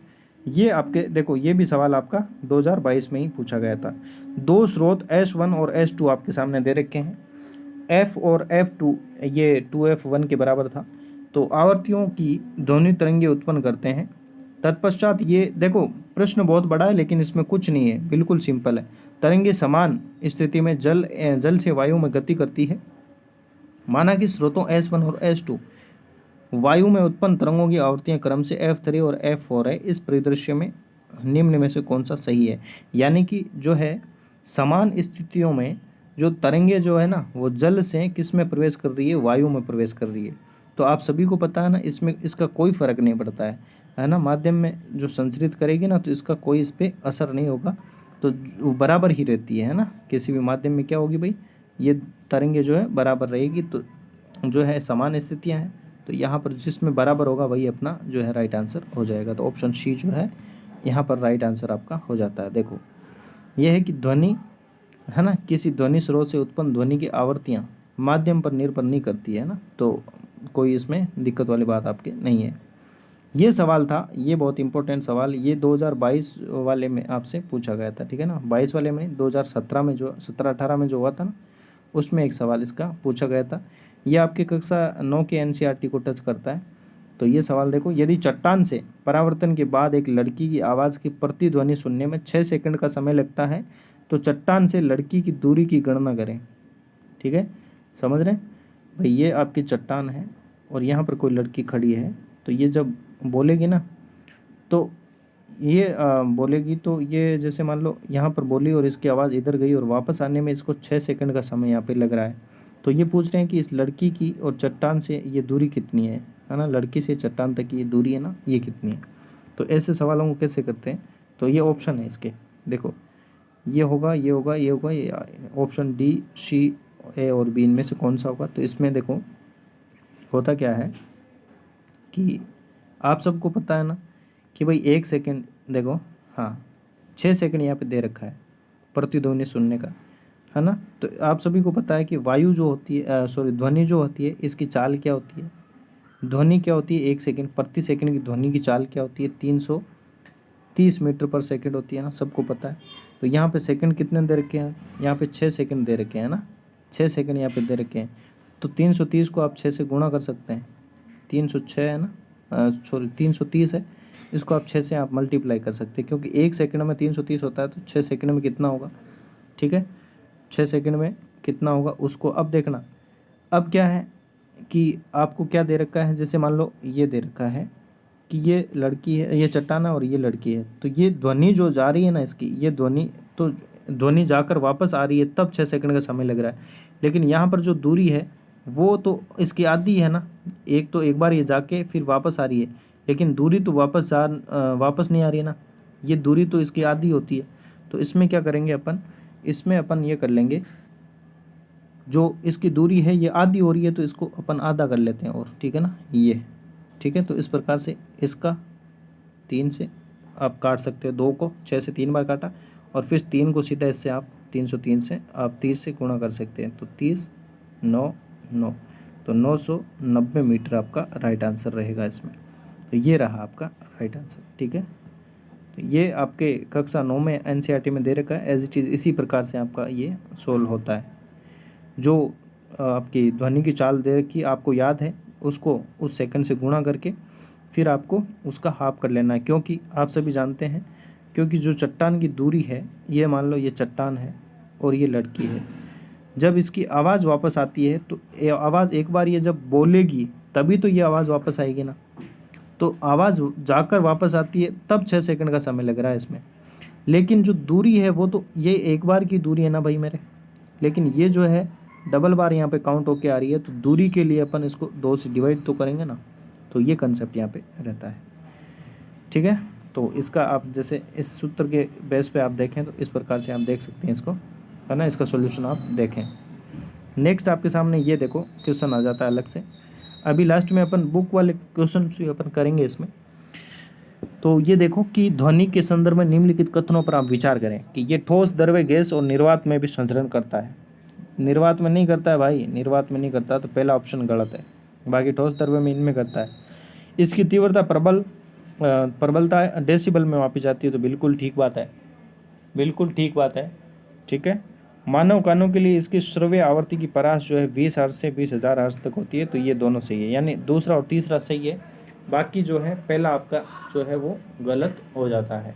ये आपके देखो, ये भी सवाल आपका 2022 में ही पूछा गया था। दो स्रोत S1 और S2 आपके सामने दे रखे हैं। F और F2 ये 2F1 के बराबर था। तो आवर्तियों की ध्वनि तरंगे उत्पन्न करते हैं। तत्पश्चात ये देखो, प्रश्न बहुत बड़ा है लेकिन इसमें कुछ नहीं है, बिल्कुल सिंपल है। तरंगे समान स्थिति में जल से वायु में गति करती है। माना कि स्रोतों S1 और S2 वायु में उत्पन्न तरंगों की आवृत्तियां क्रम से F3 और F4 है। इस परिदृश्य में निम्न में से कौन सा सही है, यानी कि जो है समान स्थितियों में जो तरंगे जो है ना वो जल से किस में प्रवेश कर रही है, वायु में प्रवेश कर रही है। तो आप सभी को पता है ना, इसमें इसका कोई फर्क नहीं पड़ता है ना। माध्यम में जो संचरित करेगी ना, तो इसका कोई इस पर असर नहीं होगा, तो बराबर ही रहती है ना। किसी भी माध्यम में क्या होगी भाई, ये तरंगे जो है बराबर रहेगी। तो जो है समान स्थितियाँ हैं, तो यहाँ पर जिसमें बराबर होगा वही अपना जो है राइट आंसर हो जाएगा। तो ऑप्शन सी जो है यहाँ पर राइट आंसर आपका हो जाता है। देखो ये है कि ध्वनि है ना, किसी ध्वनि स्रोत से उत्पन्न ध्वनि की आवृत्तियाँ माध्यम पर निर्भर नहीं करती है ना, तो कोई इसमें दिक्कत वाली बात आपके नहीं है। ये सवाल था, ये बहुत इंपॉर्टेंट सवाल, ये 2022 वाले में आपसे पूछा गया था, ठीक है ना। 22 वाले में 2017 में जो 17-18 में जो हुआ था ना, उसमें एक सवाल इसका पूछा गया था। ये आपके कक्षा 9 के NCERT को टच करता है। तो ये सवाल देखो, यदि चट्टान से परावर्तन के बाद एक लड़की की आवाज़ की प्रतिध्वनि सुनने में 6 सेकंड का समय लगता है, तो चट्टान से लड़की की दूरी की गणना करें। ठीक है, समझ रहे हैं भाई, ये आपकी चट्टान है और यहाँ पर कोई लड़की खड़ी है। तो ये जब बोलेगी ना, तो ये बोलेगी, तो ये जैसे मान लो यहाँ पर बोली और इसकी आवाज़ इधर गई और वापस आने में इसको 6 सेकंड का समय यहाँ पे लग रहा है। तो ये पूछ रहे हैं कि इस लड़की की और चट्टान से ये दूरी कितनी है ना, लड़की से चट्टान तक की ये दूरी है ना, ये कितनी है। तो ऐसे सवालों को कैसे करते हैं, तो ये ऑप्शन है इसके, देखो ये होगा, ये होगा, ये होगा, ये ऑप्शन D, C, A और B इनमें से कौन सा होगा। तो इसमें देखो होता क्या है कि आप सबको पता है ना कि भाई 1 सेकंड देखो, हाँ 6 सेकंड यहाँ पे दे रखा है प्रतिध्वनि सुनने का, है ना। तो आप सभी को पता है कि वायु जो होती है, सॉरी ध्वनि जो होती है इसकी चाल क्या होती है, ध्वनि क्या होती है, 1 सेकंड प्रति सेकंड की ध्वनि की चाल क्या होती है, 330 मीटर पर सेकंड होती है ना, सबको पता है। तो यहाँ पे सेकंड कितने दे रखे हैं, यहाँ पे 6 सेकंड दे रखे हैं ना, 6 सेकंड यहाँ पे दे रखे हैं। तो 330 को आप 6 से गुणा कर सकते हैं, 306 है ना, सॉरी 330 है, इसको आप 6 से आप मल्टीप्लाई कर सकते हैं, क्योंकि 1 सेकंड में 330 होता है, तो 6 सेकंड में कितना होगा, ठीक है, 6 सेकंड में कितना होगा उसको अब देखना। अब क्या है कि आपको क्या दे रखा है, जैसे मान लो ये दे रखा है कि ये लड़की है, ये चट्टान है और ये लड़की है, तो ये ध्वनि जो जा रही है ना इसकी, ये ध्वनि तो ध्वनि जाकर वापस आ रही है तब 6 सेकंड का समय लग रहा है। लेकिन यहाँ पर जो दूरी है वो तो इसकी आधी है ना, एक बार ये जाके फिर वापस आ रही है, लेकिन दूरी तो वापस नहीं आ रही है ना, ये दूरी तो इसकी आधी होती है। तो इसमें क्या करेंगे अपन, इसमें अपन ये कर लेंगे, जो इसकी दूरी है ये आधी हो रही है तो इसको अपन आधा कर लेते हैं, और ठीक है ना ये, ठीक है। तो इस प्रकार से इसका 3 से आप काट सकते हो, 2 को 6 से 3 बार काटा, और फिर 3 को सीधा इससे आप 303 से आप 30 से गुणा कर सकते हैं, तो 30 9 9, तो 990 मीटर आपका राइट आंसर रहेगा इसमें। तो ये रहा आपका राइट आंसर, ठीक है। तो ये आपके कक्षा 9 में एनसीईआरटी में दे रखा है, एज इट इज़ इसी प्रकार से आपका ये सोल्व होता है। जो आपकी ध्वनि की चाल दे रखी आपको याद है, उसको उस सेकंड से गुणा करके फिर आपको उसका हाफ कर लेना है, क्योंकि आप सभी जानते हैं, क्योंकि जो चट्टान की दूरी है, ये मान लो ये चट्टान है और ये लड़की है, जब इसकी आवाज़ वापस आती है तो ये आवाज़ एक बार ये जब बोलेगी तभी तो ये आवाज़ वापस आएगी ना, तो आवाज़ जाकर वापस आती है तब 6 सेकंड का समय लग रहा है इसमें। लेकिन जो दूरी है वो तो ये एक बार की दूरी है ना भाई मेरे, लेकिन ये जो है डबल बार यहाँ पे काउंट होके आ रही है, तो दूरी के लिए अपन इसको 2 से डिवाइड तो करेंगे ना, तो ये कंसेप्ट यहाँ पे रहता है, ठीक है। तो इसका आप जैसे इस सूत्र के बेस पे आप देखें तो इस प्रकार से आप देख सकते हैं इसको, है ना, इसका सॉल्यूशन आप देखें। नेक्स्ट आपके सामने ये देखो क्वेश्चन आ जाता है अलग से, अभी लास्ट में अपन बुक वाले क्वेश्चन भी अपन करेंगे इसमें। तो ये देखो कि ध्वनि के संदर्भ में निम्नलिखित कथनों पर आप विचार करें कि ये ठोस, द्रव्य, गैस और निर्वात में भी संचरण करता है। निर्वात में नहीं करता है भाई, निर्वात में नहीं करता, तो पहला ऑप्शन गलत है। बाकी ठोस, द्रव्य में इनमें करता है। इसकी तीव्रता प्रबलता डेसिबल में मापी जाती है, तो बिल्कुल ठीक बात है, बिल्कुल ठीक बात है, ठीक है। मानव कानों के लिए इसकी श्रव्य आवृत्ति की परास जो है 20 हर्ट्ज से 20,000 हर्ट्ज तक होती है, तो ये दोनों सही है, यानी दूसरा और तीसरा सही है, बाकी जो है पहला आपका जो है वो गलत हो जाता है।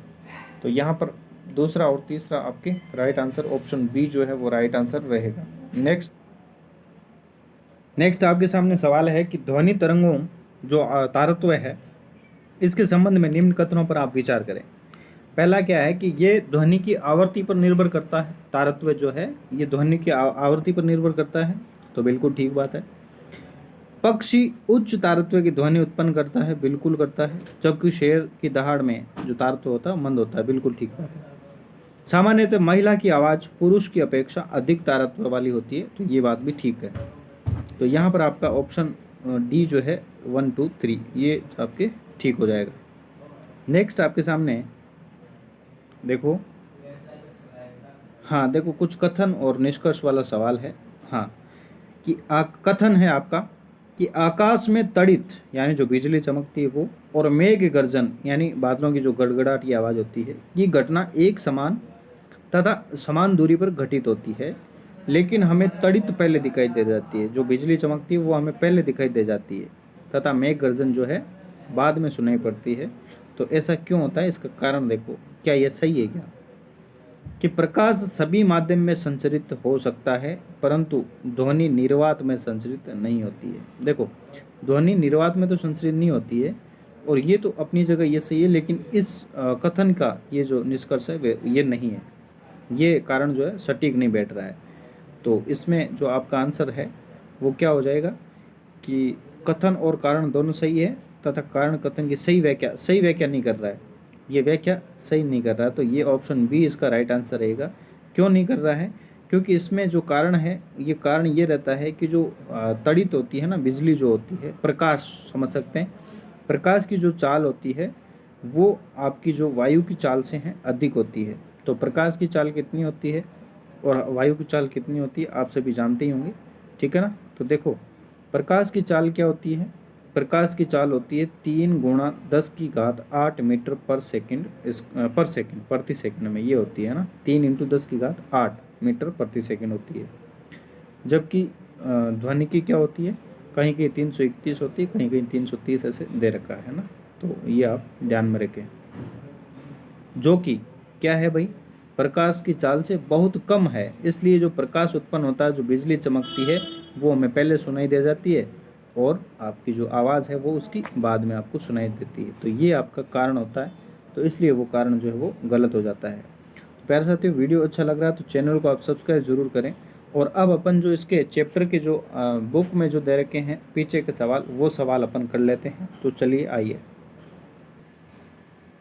तो यहाँ पर दूसरा और तीसरा आपके राइट आंसर ऑप्शन बी जो है वो राइट आंसर रहेगा। नेक्स्ट आपके सामने सवाल है कि ध्वनि तरंगों जो तारत्व है, इसके संबंध में निम्न कथनों पर आप विचार करें। पहला क्या है कि ये ध्वनि की आवृत्ति पर निर्भर करता है, तारत्व जो है ये ध्वनि की आवृत्ति पर निर्भर करता है, तो बिल्कुल ठीक बात है। पक्षी उच्च तारत्व की ध्वनि उत्पन्न करता है, बिल्कुल करता है, जबकि शेर की दहाड़ में जो तारत्व होता है मंद होता है, बिल्कुल ठीक बात है। सामान्यतः महिला की आवाज़ पुरुष की अपेक्षा अधिक तारत्व वाली होती है, तो ये बात भी ठीक है। तो यहाँ पर आपका ऑप्शन डी जो है 1 2 3 ये आपके ठीक हो जाएगा। नेक्स्ट आपके सामने देखो, हाँ देखो कुछ कथन और निष्कर्ष वाला सवाल है। हाँ कि कथन है आपका कि आकाश में तड़ित यानी जो बिजली चमकती है वो, और मेघ गर्जन यानी बादलों की जो गड़गड़ाहट की आवाज़ होती है, ये घटना एक समान तथा समान दूरी पर घटित होती है, लेकिन हमें तड़ित पहले दिखाई दे जाती है, जो बिजली चमकती है वो हमें पहले दिखाई दे जाती है, तथा मेघ गर्जन जो है बाद में सुनाई पड़ती है। तो ऐसा क्यों होता है, इसका कारण देखो, क्या यह सही है क्या कि प्रकाश सभी माध्यम में संचरित हो सकता है परंतु ध्वनि निर्वात में संचरित नहीं होती है। देखो ध्वनि निर्वात में तो संचरित नहीं होती है, और ये तो अपनी जगह ये सही है, लेकिन इस कथन का ये जो निष्कर्ष है वे ये नहीं है, ये कारण जो है सटीक नहीं बैठ रहा है। तो इसमें जो आपका आंसर है वो क्या हो जाएगा कि कथन और कारण दोनों सही है, तथा कारण कथन की सही व्याख्या नहीं कर रहा है, ये व्याख्या सही नहीं कर रहा है, तो ये ऑप्शन बी इसका राइट आंसर रहेगा। क्यों नहीं कर रहा है, क्योंकि इसमें जो कारण है, ये कारण ये रहता है कि जो तड़ित होती है ना बिजली जो होती है, प्रकाश समझ सकते हैं, प्रकाश की जो चाल होती है वो आपकी जो वायु की चाल से हैं अधिक होती है। तो प्रकाश की चाल कितनी होती है और वायु की चाल कितनी होती है आप सभी जानते ही होंगे, ठीक है ना। तो देखो प्रकाश की चाल क्या होती है, प्रकाश की चाल होती है 3 × 10⁸ मीटर पर सेकंड, पर सेकंड प्रति सेकंड में ये होती है ना, 3 × 10⁸ मीटर प्रति सेकंड होती है। जबकि ध्वनिकी क्या होती है, कहीं कहीं 331 होती है, कहीं कहीं 330 ऐसे दे रखा है ना। तो ये आप ध्यान में रखें, जो कि क्या है भाई, प्रकाश की चाल से बहुत कम है। इसलिए जो प्रकाश उत्पन्न होता है, जो बिजली चमकती है, वो हमें पहले सुनाई दे जाती है और आपकी जो आवाज़ है वो उसकी बाद में आपको सुनाई देती है। तो ये आपका कारण होता है, तो इसलिए वो कारण जो है वो गलत हो जाता है। तो प्यारे साथियों, वीडियो अच्छा लग रहा है तो चैनल को आप सब्सक्राइब जरूर करें। और अब अपन जो इसके चैप्टर के जो बुक में जो दे रखे हैं पीछे के सवाल, वो सवाल अपन कर लेते हैं। तो चलिए आइए।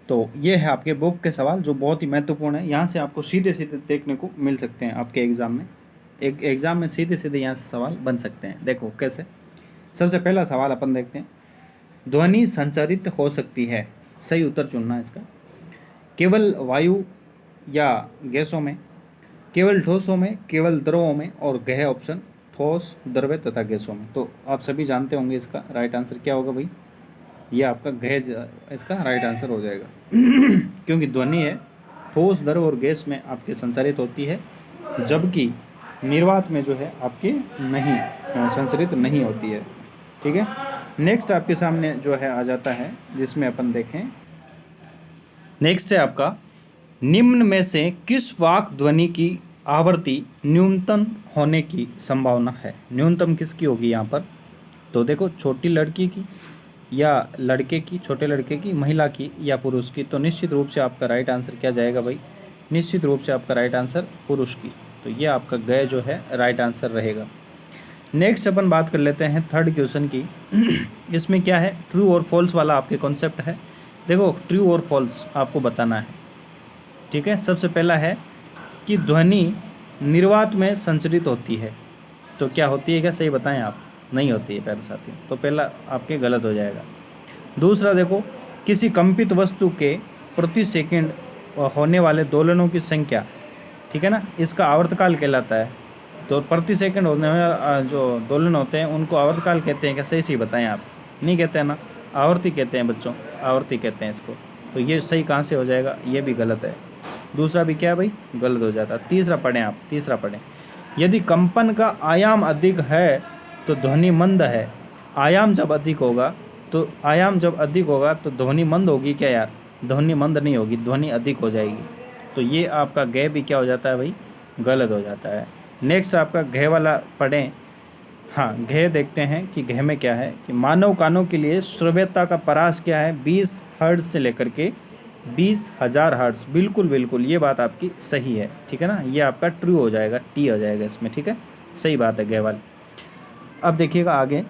तो ये है आपके बुक के सवाल जो बहुत ही महत्वपूर्ण है, यहाँ से आपको सीधे सीधे देखने को मिल सकते हैं आपके एग्ज़ाम में। एक एग्ज़ाम में सीधे सीधे यहाँ से सवाल बन सकते हैं। देखो कैसे। सबसे पहला सवाल अपन देखते हैं, ध्वनि संचारित हो सकती है, सही उत्तर चुनना है इसका। केवल वायु या गैसों में, केवल ठोसों में, केवल द्रवों में, और गह ऑप्शन ठोस, द्रव्य तथा गैसों में। तो आप सभी जानते होंगे इसका राइट आंसर क्या होगा भाई, ये आपका गैस इसका राइट आंसर हो जाएगा। क्योंकि ध्वनि है ठोस, द्रव और गैस में आपके संचारित होती है, जबकि निर्वात में जो है आपकी नहीं संचारित नहीं होती है, ठीक है। नेक्स्ट आपके सामने जो है आ जाता है, जिसमें अपन देखें, नेक्स्ट है आपका, निम्न में से किस वाक ध्वनि की आवृत्ति न्यूनतम होने की संभावना है। न्यूनतम किसकी होगी यहाँ पर, तो देखो छोटी लड़की की या लड़के की, छोटे लड़के की, महिला की या पुरुष की। तो निश्चित रूप से आपका राइट आंसर क्या जाएगा भाई, निश्चित रूप से आपका राइट आंसर पुरुष की। तो ये आपका गए जो है राइट आंसर रहेगा। नेक्स्ट अपन बात कर लेते हैं थर्ड क्वेश्चन की। इसमें क्या है, ट्रू और फॉल्स वाला आपके कॉन्सेप्ट है। देखो ट्रू और फॉल्स आपको बताना है, ठीक है। सबसे पहला है कि ध्वनि निर्वात में संचरित होती है, तो क्या होती है, क्या सही बताएं आप, नहीं होती है प्यारे साथी, तो पहला आपके गलत हो जाएगा। दूसरा देखो, किसी कंपित वस्तु के प्रति सेकंड होने वाले दोलनों की संख्या, ठीक है ना, इसका आवर्तकाल कहलाता है। तो प्रति सेकंड होने वाले जो दोलन होते हैं उनको आवर्तकाल कहते हैं, क्या सही सही बताएं आप, नहीं कहते हैं ना, आवर्ती कहते हैं बच्चों, आवर्ती कहते हैं इसको। तो ये सही कहाँ से हो जाएगा, ये भी गलत है। दूसरा भी क्या है भाई, गलत हो जाता। तीसरा पढ़ें आप, तीसरा पढ़ें, यदि कंपन का आयाम अधिक है तो ध्वनि मंद है। आयाम जब अधिक होगा तो ध्वनि मंद होगी क्या यार, ध्वनि मंद नहीं होगी, ध्वनि अधिक हो जाएगी। तो ये आपका गह भी क्या हो जाता है भाई, गलत हो जाता है। नेक्स्ट आपका घ वाला पढ़ें। हाँ, घ देखते हैं कि घ में क्या है, कि मानव कानों के लिए श्रव्यता का परास क्या है, 20 हर्ट्ज से लेकर के 20,000 हर्ट्ज। बिल्कुल बिल्कुल ये बात आपकी सही है, ठीक है ना, ये आपका ट्रू हो जाएगा, टी हो जाएगा इसमें, ठीक है, सही बात है घ वाली। अब देखिएगा आगे,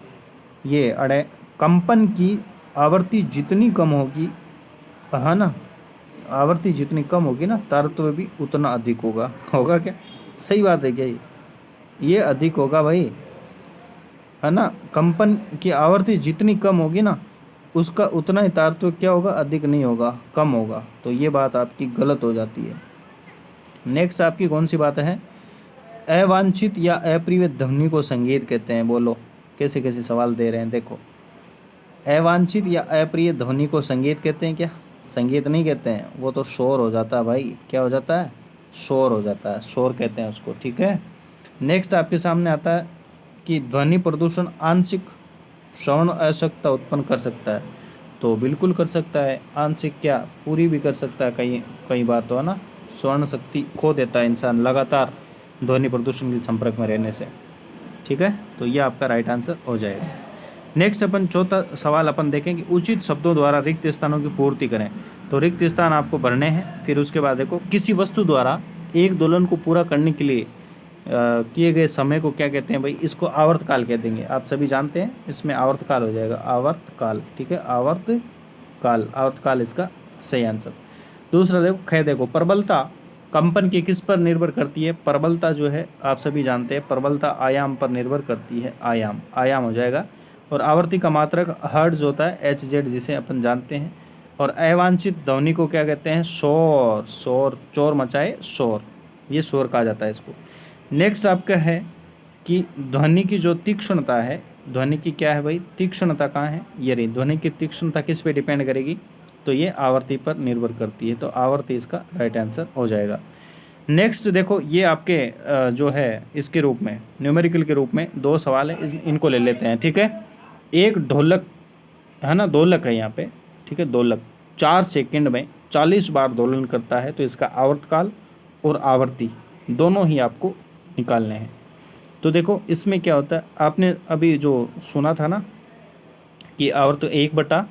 ये अड़े, कंपन की आवृत्ति जितनी कम होगी, है ना, आवृत्ति जितनी कम होगी ना, तारतम्य भी उतना अधिक होगा। होगा क्या, सही बात है क्या, ये अधिक होगा भाई, है ना। कंपन की आवृत्ति जितनी कम होगी ना, उसका उतना ही तारतम्य क्या होगा, अधिक नहीं होगा, कम होगा। तो ये बात आपकी गलत हो जाती है। नेक्स्ट आपकी कौन सी बात है, अवांछित या अप्रिय ध्वनि को संगीत कहते हैं। बोलो कैसे कैसे सवाल दे रहे हैं, देखो, अवांछित या अप्रिय ध्वनि को संगीत कहते हैं क्या, संगीत नहीं कहते हैं, वो तो शोर हो जाता है भाई, क्या हो जाता है, शोर हो जाता है, शोर कहते हैं उसको, ठीक है। नेक्स्ट आपके सामने आता है कि ध्वनि प्रदूषण आंशिक श्रवण अशक्तता उत्पन्न कर सकता है। तो बिल्कुल कर सकता है, आंशिक क्या, पूरी भी कर सकता है, कई कई बार तो है ना, श्रवण शक्ति खो देता है इंसान लगातार ध्वनि प्रदूषण के संपर्क में रहने से, ठीक है। तो ये आपका राइट आंसर हो जाएगा। नेक्स्ट अपन चौथा सवाल अपन देखें कि उचित शब्दों द्वारा रिक्त स्थानों की पूर्ति करें। तो रिक्त स्थान आपको भरने हैं। फिर उसके बाद देखो, किसी वस्तु द्वारा एक दोलन को पूरा करने के लिए किए गए समय को क्या कहते हैं भाई, इसको आवर्तकाल कह देंगे, आप सभी जानते हैं, इसमें आवर्तकाल हो जाएगा, आवर्तकाल, ठीक है, आवर्तकाल, आवर्तकाल इसका सही आंसर। दूसरा देखो, देखो, प्रबलता कंपन की किस पर निर्भर करती है। प्रबलता जो है आप सभी जानते हैं, प्रबलता आयाम पर निर्भर करती है, आयाम हो जाएगा। और आवर्ती का मात्रक हर्ट्ज होता है, HZ जिसे अपन जानते हैं। और अवांछित ध्वनि को क्या कहते हैं? शोर। शोर, चोर मचाए शोर, ये शोर कहा जाता है इसको। नेक्स्ट आपका है कि ध्वनि की जो तीक्ष्णता है, ध्वनि की क्या है भाई? तीक्ष्णता कहाँ है? ये रही। ध्वनि की तीक्ष्णता किस पे डिपेंड करेगी? तो ये आवर्ती पर निर्भर करती है, तो आवर्ती इसका राइट आंसर हो जाएगा। नेक्स्ट देखो, ये आपके जो है इसके रूप में, न्यूमेरिकल के रूप में 2 सवाल है, इनको ले लेते हैं, ठीक है। एक ढोलक है ना, दोलक है यहाँ पे, ठीक है, दोलक 4 सेकंड में 40 बार दोलन करता है, तो इसका आवर्तकाल और आवर्ती दोनों ही आपको निकालने हैं। तो देखो इसमें क्या होता है, आपने अभी जो सुना था ना कि आवर्त 1 बटा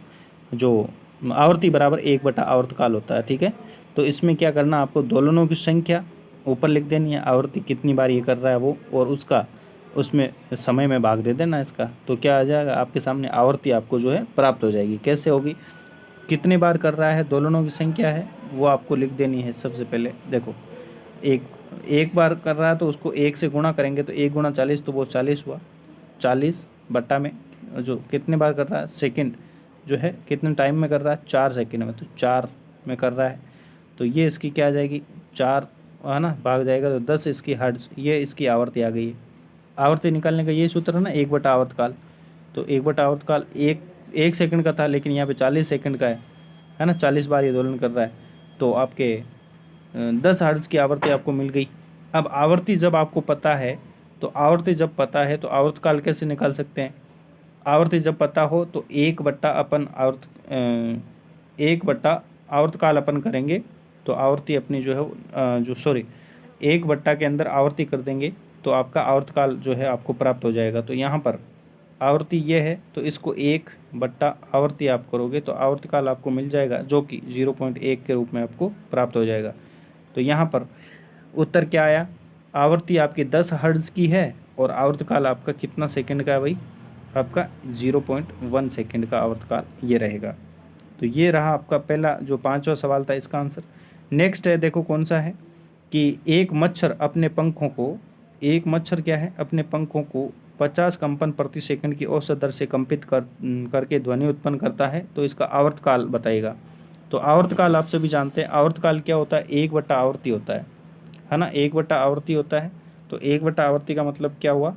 जो आवर्ती बराबर 1 बटा आवर्तकाल होता है, ठीक है। तो इसमें क्या करना, आपको दोलनों की संख्या ऊपर लिख देनी है, आवर्ती कितनी बार ये कर रहा है वो, और उसका उसमें समय में भाग दे देना इसका, तो क्या आ जाएगा आपके सामने? आवर्ती आपको जो है प्राप्त हो जाएगी। कैसे होगी? कितनी बार कर रहा है, दोलनों की संख्या है वो आपको लिख देनी है। सबसे पहले देखो, एक बार कर रहा है तो उसको 1 से गुणा करेंगे, तो 1 गुणा 40 तो वो 40 हुआ। 40 बट्टा में जो कितने बार कर रहा है, सेकंड जो है कितने टाइम में कर रहा है, 4 सेकंड में, तो 4 में कर रहा है, तो ये इसकी क्या आ जाएगी? 4 है ना, भाग जाएगा तो 10 इसकी हर्ट्ज, ये इसकी आवर्ती आ गई है। आवर्ती निकालने का ये सूत्र है ना, 1 बटा आवर्तकाल। तो 1 बटा आवर्तकाल एक सेकंड का था, लेकिन यहाँ पे 40 सेकंड का है ना, 40 बार ये दोलन कर रहा है, तो आपके 10 हर्ट्ज की आवर्ती आपको मिल गई। अब आवर्ती जब आपको पता है, तो आवर्ती जब पता है तो आवर्तकाल कैसे निकाल सकते हैं? आवर्ती जब पता हो तो 1 बटा आवर्तकाल अपन करेंगे, तो आवर्ती अपनी जो है जो सॉरी 1 बट्टा के अंदर आवर्ती कर देंगे, तो आपका आवर्तकाल जो है आपको प्राप्त हो जाएगा। तो यहाँ पर आवर्ती ये है, तो इसको 1 बट्टा आवर्ती आप करोगे तो आवर्तकाल आपको मिल जाएगा, जो कि 0.1 के रूप में आपको प्राप्त हो जाएगा। तो यहाँ पर उत्तर क्या आया? आवर्ती आपकी 10 हर्ट्ज की है और आवर्तकाल आपका कितना सेकंड का है भाई? आपका 0.1 सेकंड का आवर्तकाल ये रहेगा। तो ये रहा आपका पहला जो 5वां सवाल था, इसका आंसर। नेक्स्ट है, देखो कौन सा है कि एक मच्छर क्या है, अपने पंखों को 50 कंपन प्रति सेकंड की औसत दर से कंपित करके ध्वनि उत्पन्न करता है, तो इसका आवर्तकाल बताएगा। तो आवर्तकाल आप सभी जानते हैं, आवर्तकाल क्या होता है? 1 बटा आवर्ती होता है ना, 1 बटा आवर्ती होता है। तो 1 बटा आवर्ती का मतलब क्या हुआ?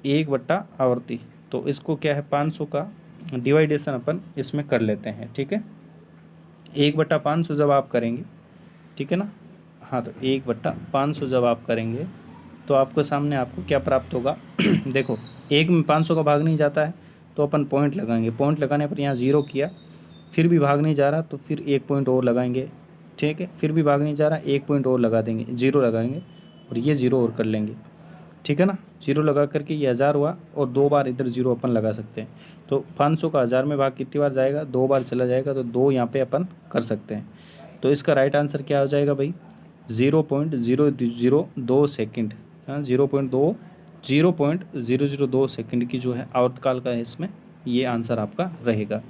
1 बटा आवर्ती, तो इसको क्या है, 500 का डिवाइडेशन अपन इसमें कर लेते हैं, ठीक है। 1/500 जब आप करेंगे, ठीक है ना, हाँ, तो 1/500 जब आप करेंगे तो आपको सामने आपको क्या प्राप्त होगा? देखो, 1 में 500 का भाग नहीं जाता है, तो अपन पॉइंट लगाएंगे। पॉइंट लगाने पर यहाँ 0 किया, फिर भी भाग नहीं जा रहा, तो फिर 1 पॉइंट और लगाएंगे, ठीक है। फिर भी भाग नहीं जा रहा, 1 पॉइंट और लगा देंगे, 0 लगाएंगे, और ये 0 और कर लेंगे, ठीक है ना। 0 लगा करके ये 1000 हुआ, और 2 बार इधर 0 अपन लगा सकते हैं। तो 500 का 1000 में भाग कितनी बार जाएगा? 2 बार चला जाएगा, तो 2 यहाँ पे अपन कर सकते हैं। तो इसका राइट आंसर क्या हो जाएगा भाई? 0.002 सेकंड, हाँ, 0.002 सेकंड की जो है आवर्तकाल का है इसमें, ये आंसर आपका रहेगा।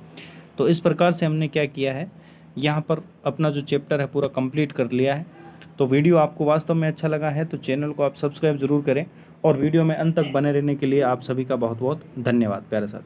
तो इस प्रकार से हमने क्या किया है, यहाँ पर अपना जो चैप्टर है पूरा कंप्लीट कर लिया है। तो वीडियो आपको वास्तव में अच्छा लगा है तो चैनल को आप सब्सक्राइब ज़रूर करें, और वीडियो में अंत तक बने रहने के लिए आप सभी का बहुत बहुत धन्यवाद प्यारे साथ।